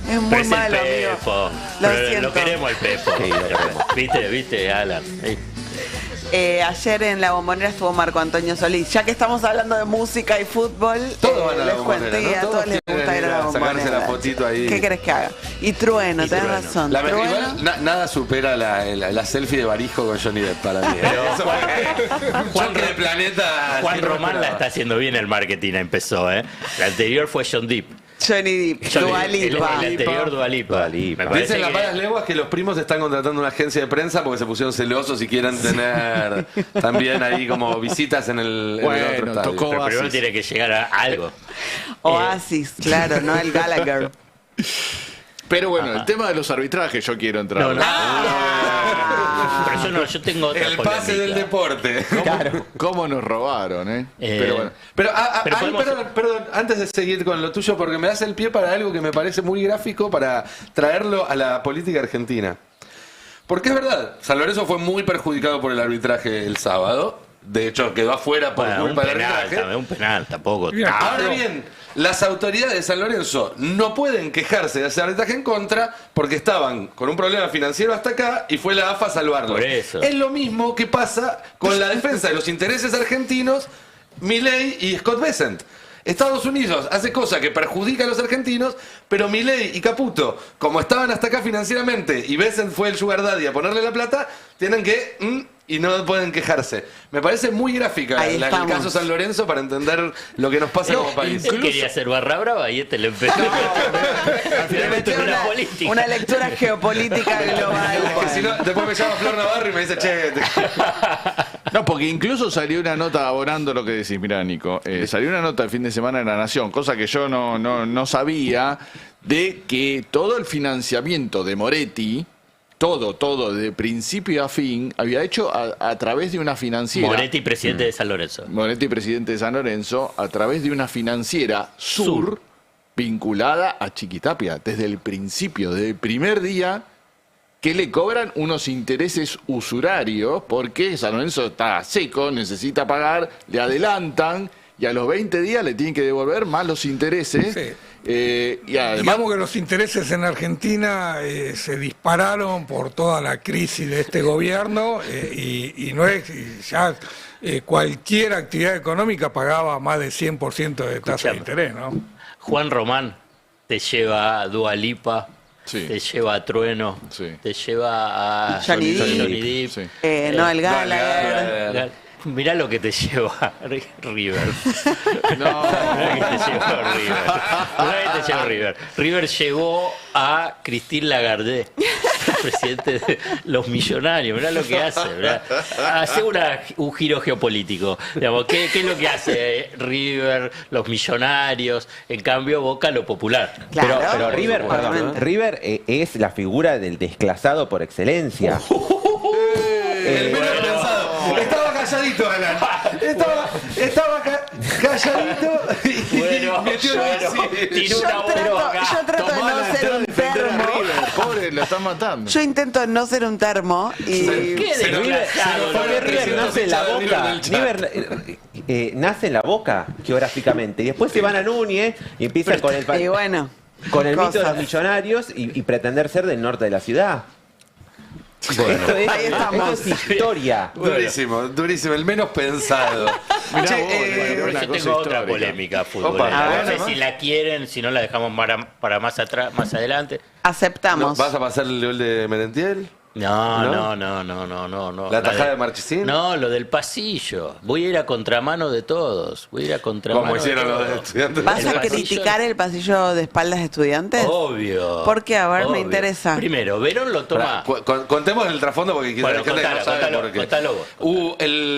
Es muy Pero es el malo, amigo. Pepo. Lo Pero siento. lo queremos el Pepo. Sí, lo queremos. ¿Viste, Alan? Sí. Ayer en la Bombonera estuvo Marco Antonio Solís. Ya que estamos hablando de música y fútbol, Todos van a la les Bombonera, cuento, y ¿no? a todos Todos les quieren gusta ir a la ir a sacarse Bombonera. la fotito ahí. ¿Qué querés que haga? Y Trueno, Y tenés Trueno. razón. Igual Trueno. nada supera la selfie de Barijo con Johnny Depp para mí. Eso fue choque de planeta. Juan así no Román la esperaba. está haciendo bien el marketing, empezó, ¿eh? La anterior fue John Depp. Johnny Depp, Dua Lipa. El anterior Dua Lipa. Dua Lipa. Me parece Dicen las que- malas lenguas que los primos están contratando una agencia de prensa porque se pusieron celosos y quieren tener también ahí como visitas en el otro Bueno, estadio. tocó Pero primero Oasis. tiene que llegar a algo. Oasis, claro, ¿no? El Gallagher. Pero bueno, el tema de los arbitrajes yo quiero entrar. No, no. Pero yo tengo otra El pase del polémica. deporte. ¿Cómo nos robaron, eh? Eh, Pero bueno. Pero, Pero ahí, podemos- perdón, antes de seguir con lo tuyo, porque me das el pie para algo que me parece muy gráfico para traerlo a la política argentina. Porque es verdad, San Lorenzo fue muy perjudicado por el arbitraje el sábado. De hecho, quedó afuera por Bueno, un culpa del penal, arbitraje. también, un penal, tampoco. Mira, Ahora bien, las autoridades de San Lorenzo no pueden quejarse de ese arbitraje en contra porque estaban con un problema financiero hasta acá y fue la AFA a salvarlo. Por eso. Es lo mismo que pasa con la defensa de los intereses argentinos, Milei y Scott Bessent. Estados Unidos hace cosas que perjudican a los argentinos, pero Milei y Caputo, como estaban hasta acá financieramente y Bessent fue el sugar daddy a ponerle la plata, tienen que y no pueden quejarse. Me parece muy gráfica Ahí el estamos. caso San Lorenzo para entender lo que nos pasa como país. Él quería ser barra brava y este le empezó. Al Le final metió esto es una, política. una lectura geopolítica global. Porque si no, después me llama Flor Navarro y me dice, che, No, porque incluso salió una nota abonando lo que decís, mirá, Nico. Salió una nota el fin de semana en La Nación, cosa que yo no sabía, de que todo el financiamiento de Moretti, todo, de principio a fin, había hecho a través de una financiera. Moretti, presidente de San Lorenzo. Moretti, presidente de San Lorenzo, a través de una financiera Sur, vinculada a Chiquitapia, desde el principio, desde el primer día, que le cobran unos intereses usurarios, porque San Lorenzo está seco, necesita pagar, le adelantan, y a los 20 días le tienen que devolver más los intereses. Sí. Y además, Digamos que los intereses en Argentina se dispararon por toda la crisis de este gobierno y no es ya cualquier actividad económica pagaba más de 100% de tasa de Escuchame. interés, ¿no? Juan Román te lleva a Dua Lipa, Sí. te lleva a Trueno, Sí. te lleva a Johnny Depp. Johnny Depp. Sí. No, el Gallagher. Mirá lo que te lleva River. No. Mirá que te llevó River. Mirá que te llevó River. River llegó a Christine Lagarde, presidente de los Millonarios. Mirá lo que hace. Mirá. Hace un giro geopolítico. Digamos, ¿qué es lo que hace River, los Millonarios? En cambio, Boca lo popular. Claro, Pero River, obviamente. perdón, River es la figura del desclasado por excelencia. el menos pensado. Estaba calladito, Alan. Estaba calladito y Bueno, metió tiró una Yo bomba acá. trato de Tomá no la ser entrada a un defender a termo. River, pobre, lo están matando. Yo intento no ser un termo y ¿Qué Se nos- desgraciado? se nos fue Porque River River nace en la hinchada de River Boca. del chat. River nace en la Boca geográficamente. Y después se van a Núñez y empiezan con el, y bueno, con el mito de cosas. los millonarios y pretender ser del norte de la ciudad. Esto Ahí estamos. esto es historia. Durísimo, durísimo, el menos pensado. Mirá Che, vos, Pero una yo cosa tengo otra histórica. polémica Opa, futbolera. a ver, No sé ¿no? si la quieren, si no la dejamos para más atrás, más adelante. Aceptamos. ¿Vas a pasar el gol de Merentiel? No. ¿La tajada de Marchesín? No, lo del pasillo. Voy a ir a contramano de todos. Voy a ir a contramano. Como hicieron de los de todos. estudiantes. ¿Vas El a pasillo- criticar el pasillo de espaldas de estudiantes? Obvio. ¿Por qué? A ver, me obvio. interesa. Primero, Verón lo toma. Contemos el trasfondo porque quizás Bueno, la gente no contalo, sabe contalo, por qué. contalo vos.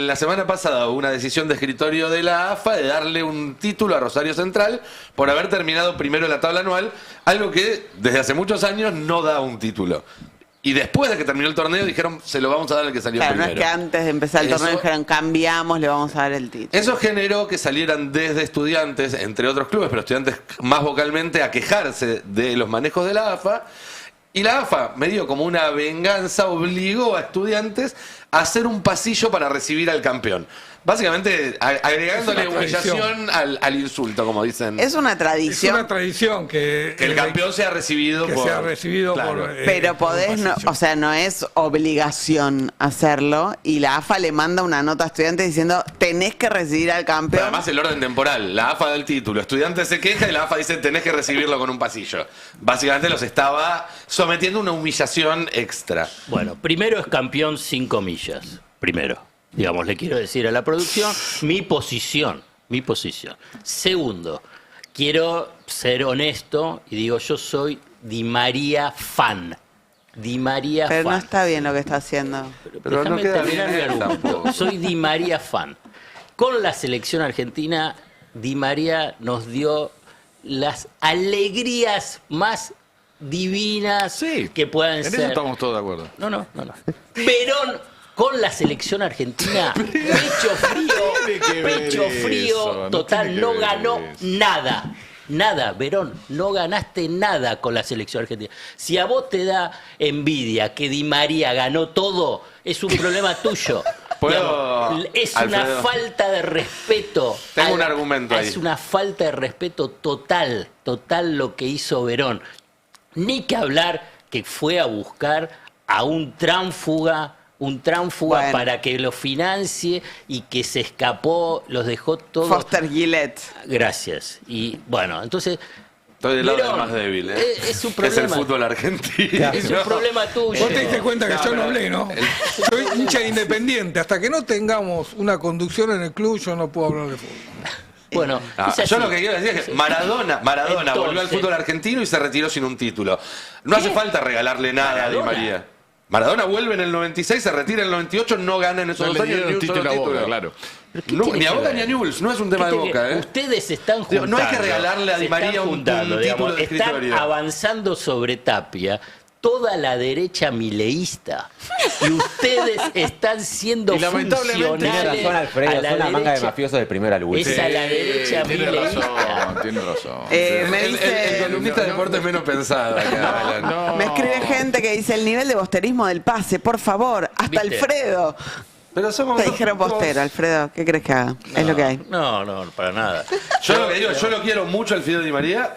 La semana pasada hubo una decisión de escritorio de la AFA de darle un título a Rosario Central por haber terminado primero la tabla anual, algo que desde hace muchos años no da un título. Y después de que terminó el torneo dijeron, se lo vamos a dar al que salió Claro, no primero. es que antes de empezar el torneo Eso- dijeron cambiamos, le vamos a dar el título. Eso generó que salieran desde Estudiantes, entre otros clubes, pero Estudiantes más vocalmente, a quejarse de los manejos de la AFA. Y la AFA, medio como una venganza, obligó a Estudiantes a hacer un pasillo para recibir al campeón. Básicamente agregándole Es una tradición. humillación al insulto, como dicen. Es una Es tradición, una tradición que Que el campeón sea recibido que por... sea recibido Claro. por pero por un podés, no, pasillo. o sea, no es obligación hacerlo y la AFA le manda una nota a estudiantes diciendo tenés que recibir al Pero campeón. además el orden temporal, la AFA da el título, Estudiantes se queja y la AFA dice tenés que recibirlo con un pasillo. Básicamente los estaba sometiendo a una humillación extra. Bueno, primero es campeón 5 millas. Primero. Digamos, le quiero decir a la producción mi posición. Segundo, quiero ser honesto y digo, yo soy Di María fan. Di María Pero fan. no está bien lo que está haciendo. Pero no Déjame queda terminar bien mi él argumento. tampoco. Soy Di María fan. Con la selección argentina, Di María nos dio las alegrías más divinas Sí, que puedan en ser. eso estamos todos de acuerdo. No. Verón con la selección argentina, pecho frío, no total, tiene que no ver ganó eso. nada. Nada, Verón, no ganaste nada con la selección argentina. Si a vos te da envidia que Di María ganó todo, es un problema tuyo. ¿Puedo, Digamos, es Alfredo? una falta de respeto. Tengo un argumento ahí. Es una falta de respeto total lo que hizo Verón. Ni que hablar que fue a buscar a un tránfuga Bueno. para que lo financie y que se escapó, los dejó todos. Foster Gillett. Gracias. Y bueno, entonces Estoy del lado Verón, del más débil, ¿eh? es un Que es el problema. fútbol argentino. es un problema tuyo. Vos te diste cuenta que yo no hablé, ¿no? Soy hincha de Independiente. Hasta que no tengamos una conducción en el club, yo no puedo hablar de fútbol. Bueno, Ah, es así. yo lo que quiero decir es que Maradona Entonces- volvió al fútbol argentino y se retiró sin un título. No hace falta regalarle nada a Di Maradona. María. Maradona vuelve en el 96, se retira en el 98, no gana en esos No dos le años dieron ni un solo título a Boca, título. claro. ¿Qué No, tiene ni a que Boca ver? ni a Newell's, no es un tema ¿Qué de tiene Boca, que- ¿eh? Ustedes están Digo, juntando. no hay que regalarle a Di se María están un juntando, título de están escritorio. avanzando sobre Tapia toda la derecha mileísta. Y ustedes están siendo Y lamentablemente- funcionales Tiene razón, Alfredo, a es la una manga de derecha. mafiosos del primero al último. Es a la derecha Tiene mileísta. razón, tiene razón. Me El dice... columnista de deportes menos pensado acá, Alan. No. Me escribe gente que dice el nivel de bosterismo del pase, por favor, hasta ¿Viste? Alfredo. Pero somos Te dijeron dos- postero, Alfredo, ¿qué crees que haga? Es lo que hay. No, para nada. Yo lo que digo, yo lo quiero mucho al Fideo Di María.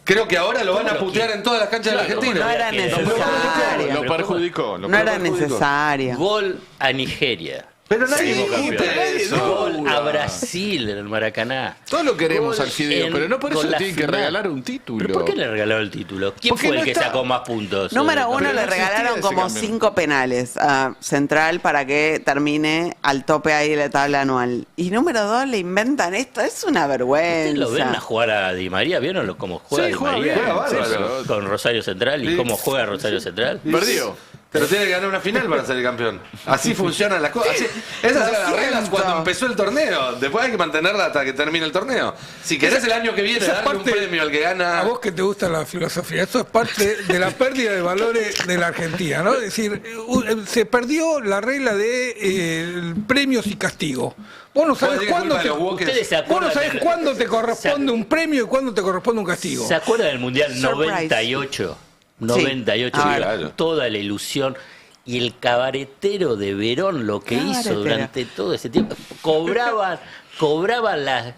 Creo que ahora lo van a lo putear quiere? en todas las canchas de la Claro, Argentina. No era que- necesario. Lo perjudicó. No era necesario. Gol a Nigeria. Pero nadie Salimos discute campeones. eso. Gol a Brasil en el Maracaná. Todos lo queremos Gol al Fideo, en- pero no por con eso la tienen que final. regalar un título. ¿Pero por qué le regaló el título? ¿Quién Porque fue no el que está- sacó más puntos? Número uno, Pero le no existía regalaron ese como cambio. 5 penales a Central para que termine al tope ahí de la tabla anual. Y número 2, le inventan esto. Es una ¿Ustedes lo ven a vergüenza. jugar a Di María? ¿Vieron cómo juega Sí, Di juega María? bien, Juega bárbaro. sí, Con Rosario Central. ¿Y Sí. cómo juega Rosario Central? Perdió. Pero tiene que ganar una final para ser el campeón. Así funcionan las cosas. Esas eran las reglas siento. cuando empezó el torneo. Después hay que mantenerla hasta que termine el torneo. Si querés el año que viene esa darle un parte- premio al que gana. A vos que te gusta la filosofía, eso es parte de la pérdida de valores de la Argentina, ¿no? Es decir, se perdió la regla de premios y castigos. Vos no sabés Vos decís cuándo culpa de te, los Walkers. ¿Ustedes se vos acuerdan? no sabés del- cuándo te corresponde se- un premio y cuándo te corresponde un castigo. ¿Se acuerdan del Mundial Surprise. 98? 98, Sí, que claro. toda la ilusión. Y el cabaretero de Verón lo que hizo Cabaretero. durante todo ese tiempo, cobraban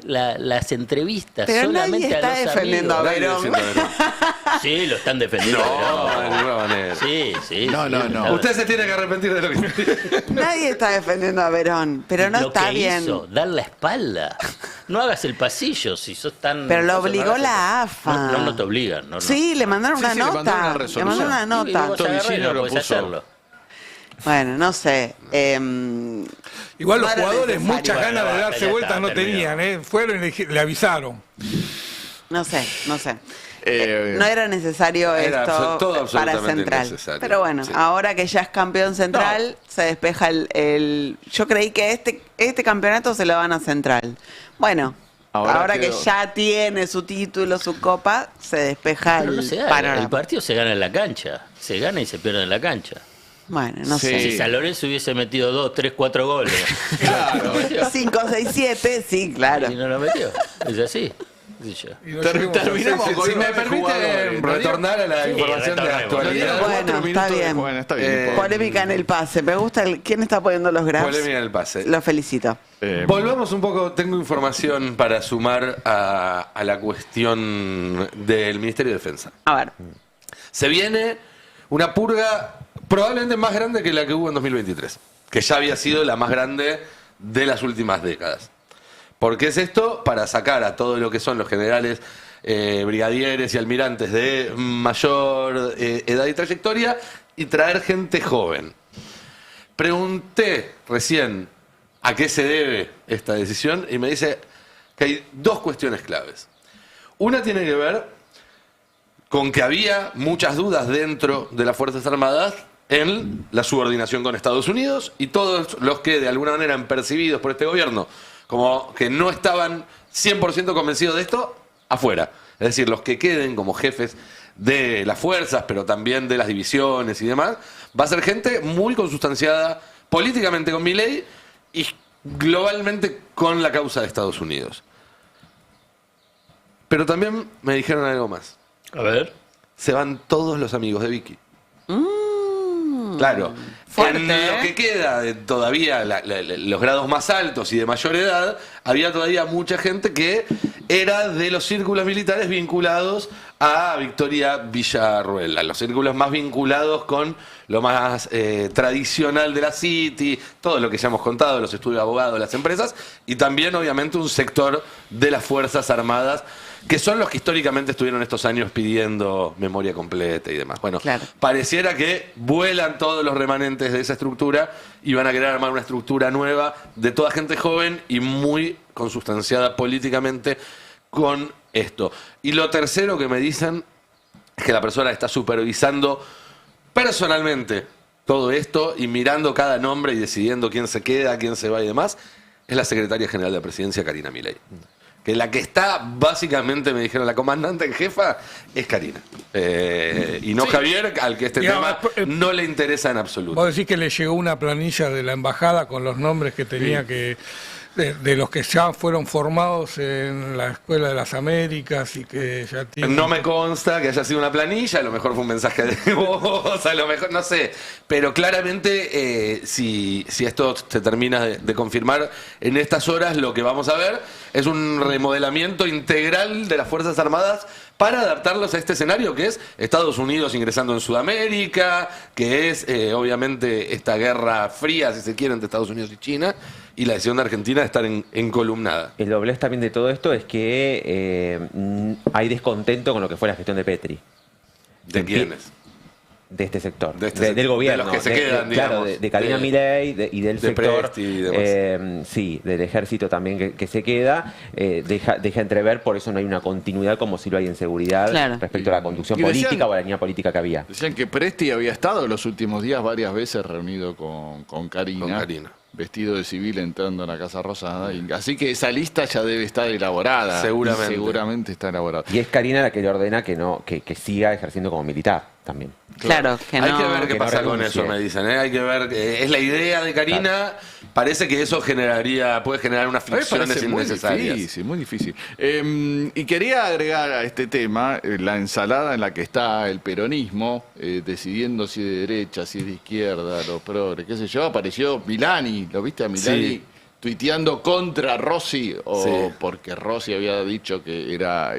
las entrevistas Pero solamente nadie está a los defendiendo amigos. a Verón. Nadie defiende a Verón. Sí, lo están defendiendo. No, Verón. de ninguna manera. Sí. No, sí, no, lo no. están- Usted se tiene que arrepentir de lo que Nadie está defendiendo a Verón, pero no lo está que bien. hizo, dar la espalda. No hagas el pasillo si sos tan. Pero lo no obligó hagas el- la AFA. No te obligan. No. Sí, le mandaron Sí, una sí, le nota. mandaron una Le resolución. mandaron una Y nota. vos Todo agarrás y Vicino no lo podés puso. hacerlo. Bueno, no sé. Igual los No era jugadores necesario. muchas ganas de Bueno, darse ya vueltas está, no terminó. tenían, fueron y le avisaron. No sé. Eh, No era necesario Era esto todo para absolutamente Central. innecesario. Pero bueno, Sí. ahora que ya es campeón Central, se despeja el... Yo creí que este campeonato se lo van a Central. Bueno, Ahora ahora que quedó- ya tiene su título, su copa, se despeja Pero no el se gana. panorama. El partido se gana en la cancha. Se gana y se pierde en la cancha. Bueno, no Sí. sé. Si San Lorenzo hubiese metido 2, 3, 4 goles. Claro. 5, 6, 7, sí, claro. Y no lo metió. Es así. Qué sé yo. Y no lleguemos a terminamos seis. con Si me nueve permite jugadores. retornar a la Sí, información de retornemos. actualidad. Bueno, 4 está minutos de bien. Juan, está bien. Eh, Polémica en el pase. Me gusta quién está poniendo los graphs. Polémica en el pase. Lo felicito. Volvamos un poco, tengo información para sumar a la cuestión del Ministerio de Defensa. A ver. Se viene una purga probablemente más grande que la que hubo en 2023, que ya había sido la más grande de las últimas décadas. ¿Por qué es esto? Para sacar a todo lo que son los generales, brigadieres y almirantes de mayor edad y trayectoria y traer gente joven. Pregunté recién a qué se debe esta decisión y me dice que hay dos cuestiones claves. Una tiene que ver con que había muchas dudas dentro de las Fuerzas Armadas en la subordinación con Estados Unidos, y todos los que de alguna manera eran percibidos por este gobierno como que no estaban 100% convencidos de esto, afuera. Es decir, los que queden como jefes de las fuerzas, pero también de las divisiones y demás, va a ser gente muy consustanciada políticamente con Milei y globalmente con la causa de Estados Unidos. Pero también me dijeron algo más. A ver. Se van todos los amigos de Vicky. Claro, fuerte, en lo que queda de todavía los grados más altos y de mayor edad, había todavía mucha gente que era de los círculos militares vinculados a Victoria Villarruel, a los círculos más vinculados con lo más tradicional de la City, todo lo que ya hemos contado, los estudios de abogados, las empresas, y también obviamente un sector de las Fuerzas Armadas, que son los que históricamente estuvieron estos años pidiendo memoria completa y demás. Bueno, Claro. pareciera que vuelan todos los remanentes de esa estructura y van a querer armar una estructura nueva de toda gente joven y muy consustanciada políticamente con esto. Y lo tercero que me dicen es que la persona está supervisando personalmente todo esto y mirando cada nombre y decidiendo quién se queda, quién se va y demás, es la secretaria general de la presidencia, Karina Milei. Que la que está, básicamente, me dijeron, la comandante en jefa, es Karina. Y no Javier, al que este Digamos, tema no le interesa en absoluto. Vos decís que le llegó una planilla de la embajada con los nombres que tenía que... De los que ya fueron formados en la Escuela de las Américas y que ya tienen... No me consta que haya sido una planilla, a lo mejor fue un mensaje de voz, a lo mejor, no sé. Pero claramente, si esto se termina de confirmar en estas horas, lo que vamos a ver es un remodelamiento integral de las Fuerzas Armadas para adaptarlos a este escenario que es Estados Unidos ingresando en Sudamérica, que es obviamente esta guerra fría, si se quiere, entre Estados Unidos y China, y la decisión de Argentina de estar encolumnada. El doblez también de todo esto es que hay descontento con lo que fue la gestión de Petri. ¿De quiénes? De este sector, De este del gobierno. de los que se quedan, claro, digamos. de Karina Milei y del de sector. Presti y demás. Sí, del ejército también que se queda. Deja entrever, por eso no hay una continuidad como si lo hay en seguridad Claro. respecto a la conducción Y decían- política o a la línea política que había. Decían que Presti había estado los últimos días varias veces reunido con Karina. Con Karina. Vestido de civil entrando en la Casa Rosada. Así que esa lista ya debe estar elaborada. Seguramente. Seguramente está elaborada. Y es Karina la que le ordena que siga ejerciendo como militar también. Claro, que no. Hay que ver qué que no pasa con renuncie. eso, me dicen. Hay que ver. Es la idea de Karina. Parece que eso puede generar unas A mí me fricciones parece muy innecesarias. difícil, muy difícil. Y quería agregar a este tema la ensalada en la que está el peronismo, decidiendo si es de derecha, si es de izquierda, los progres, qué sé yo. Apareció Milani, ¿lo viste a Milani? Sí. Tuiteando contra Rossi, Sí. porque Rossi había dicho que era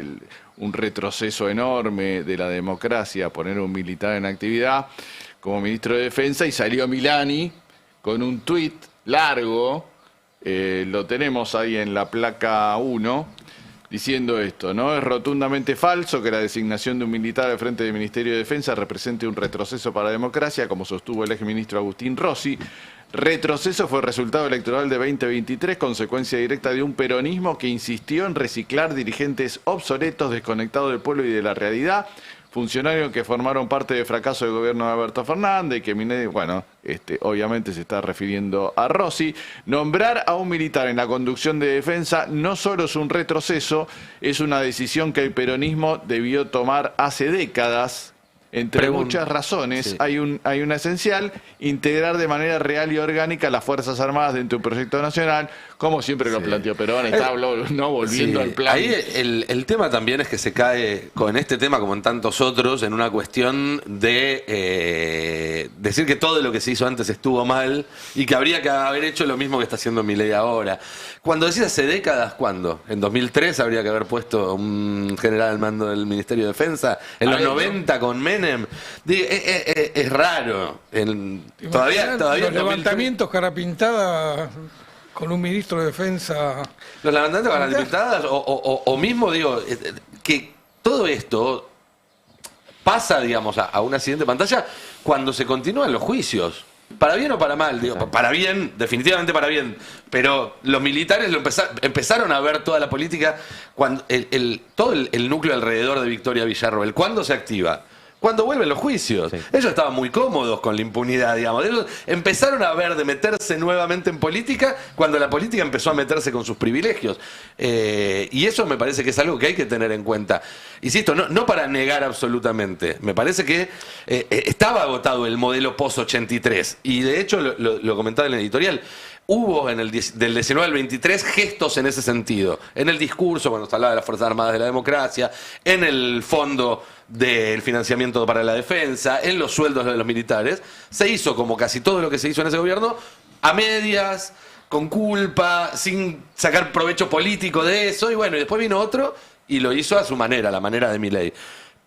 un retroceso enorme de la democracia poner un militar en actividad como ministro de Defensa, y salió Milani con un tuit largo, lo tenemos ahí en la placa 1, diciendo esto: no es rotundamente falso que la designación de un militar al frente del Ministerio de Defensa represente un retroceso para la democracia, como sostuvo el exministro Agustín Rossi. Retroceso fue el resultado electoral de 2023, consecuencia directa de un peronismo que insistió en reciclar dirigentes obsoletos, desconectados del pueblo y de la realidad, funcionarios que formaron parte del fracaso del gobierno de Alberto Fernández, que obviamente se está refiriendo a Rossi. Nombrar a un militar en la conducción de defensa no solo es un retroceso, es una decisión que el peronismo debió tomar hace décadas. Entre muchas razones, Sí. hay una esencial: integrar de manera real y orgánica las Fuerzas Armadas dentro de un proyecto nacional, como siempre lo planteó Perón, está volviendo Sí, al plan. ahí el tema también es que se cae con este tema, como en tantos otros, en una cuestión de decir que todo lo que se hizo antes estuvo mal y que habría que haber hecho lo mismo que está haciendo Milei ahora. Cuando decís hace décadas, ¿cuándo? ¿En 2003 habría que haber puesto un general al mando del Ministerio de Defensa? ¿En los 90 con Menem? Es raro. Todavía Los en 2003. levantamientos cara pintada con un ministro de Defensa. Los levantantes con las diputadas, o mismo, digo, que todo esto pasa, digamos, a una siguiente pantalla cuando se continúan los juicios. Para bien o para mal, digo, para bien, definitivamente para bien. Pero los militares empezaron a ver toda la política, cuando todo el núcleo alrededor de Victoria Villarroel. ¿Cuándo se activa? Cuando vuelven los juicios. Sí. Ellos estaban muy cómodos con la impunidad, digamos. Ellos empezaron a ver de meterse nuevamente en política cuando la política empezó a meterse con sus privilegios. Y eso me parece que es algo que hay que tener en cuenta. Insisto, no para negar absolutamente. Me parece que estaba agotado el modelo post-83. Y de hecho, lo comentaba en el editorial, hubo del 19 al 23 gestos en ese sentido. En el discurso, cuando se hablaba de las Fuerzas Armadas de la Democracia, en el fondo del financiamiento para la defensa, en los sueldos de los militares, se hizo como casi todo lo que se hizo en ese gobierno, a medias, con culpa, sin sacar provecho político de eso, y bueno, y después vino otro y lo hizo a su manera, la manera de Milei.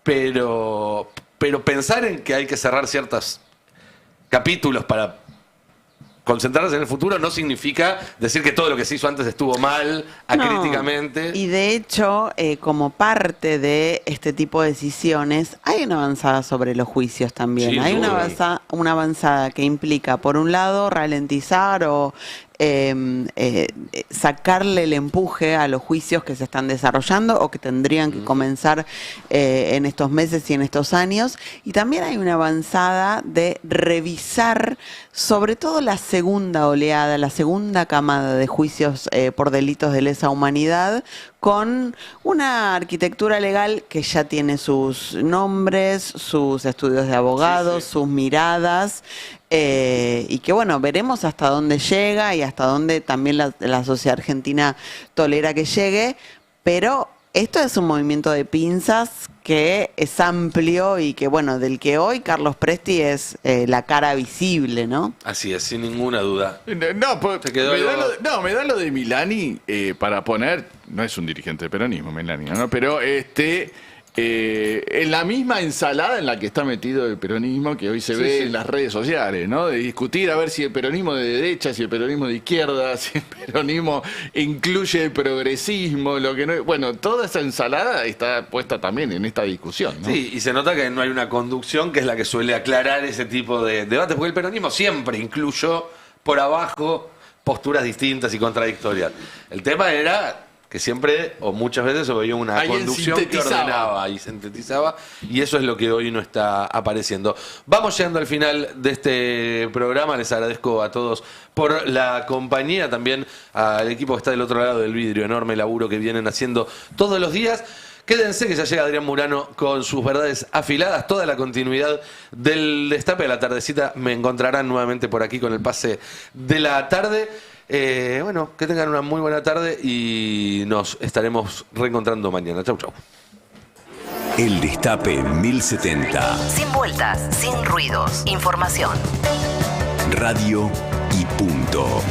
Pero pensar en que hay que cerrar ciertos capítulos para concentrarse en el futuro no significa decir que todo lo que se hizo antes estuvo mal, acríticamente. Y de hecho, como parte de este tipo de decisiones, hay una avanzada sobre los juicios también. Sí, hay seguro. una avanzada que implica, por un lado, ralentizar o sacarle el empuje a los juicios que se están desarrollando o que tendrían que comenzar en estos meses y en estos años. Y también hay una avanzada de revisar sobre todo la segunda oleada, la segunda camada de juicios por delitos de lesa humanidad, con una arquitectura legal que ya tiene sus nombres, sus estudios de abogados, sus miradas, y que bueno, veremos hasta dónde llega y hasta dónde también la sociedad argentina tolera que llegue, pero esto es un movimiento de pinzas que es amplio y que bueno, del que hoy Carlos Presti es la cara visible, ¿no? Así es, sin ninguna duda. No, pues, Te quedó me da lo de Milani para poner, no es un dirigente del peronismo, Milani, ¿no? Pero en la misma ensalada en la que está metido el peronismo que hoy se ve en las redes sociales, ¿no? De discutir a ver si el peronismo de derecha, si el peronismo de izquierda, si el peronismo incluye el progresismo, lo que no. Bueno, toda esa ensalada está puesta también en esta discusión, ¿no? Sí, y se nota que no hay una conducción que es la que suele aclarar ese tipo de debates, porque el peronismo siempre incluyó por abajo posturas distintas y contradictorias. El tema era que siempre o muchas veces se veía una Alguien conducción que sintetizaba. ordenaba y sintetizaba, y eso es lo que hoy no está apareciendo. Vamos llegando al final de este programa. Les agradezco a todos por la compañía, también al equipo que está del otro lado del vidrio, enorme laburo que vienen haciendo todos los días. Quédense que ya llega Adrián Murano con sus verdades afiladas, toda la continuidad del Destape de la tardecita. Me encontrarán nuevamente por aquí con el pase de la tarde. Bueno, que tengan una muy buena tarde y nos estaremos reencontrando mañana. Chau, chau. El Destape 1070. Sin vueltas, sin ruidos. Información. Radio y punto.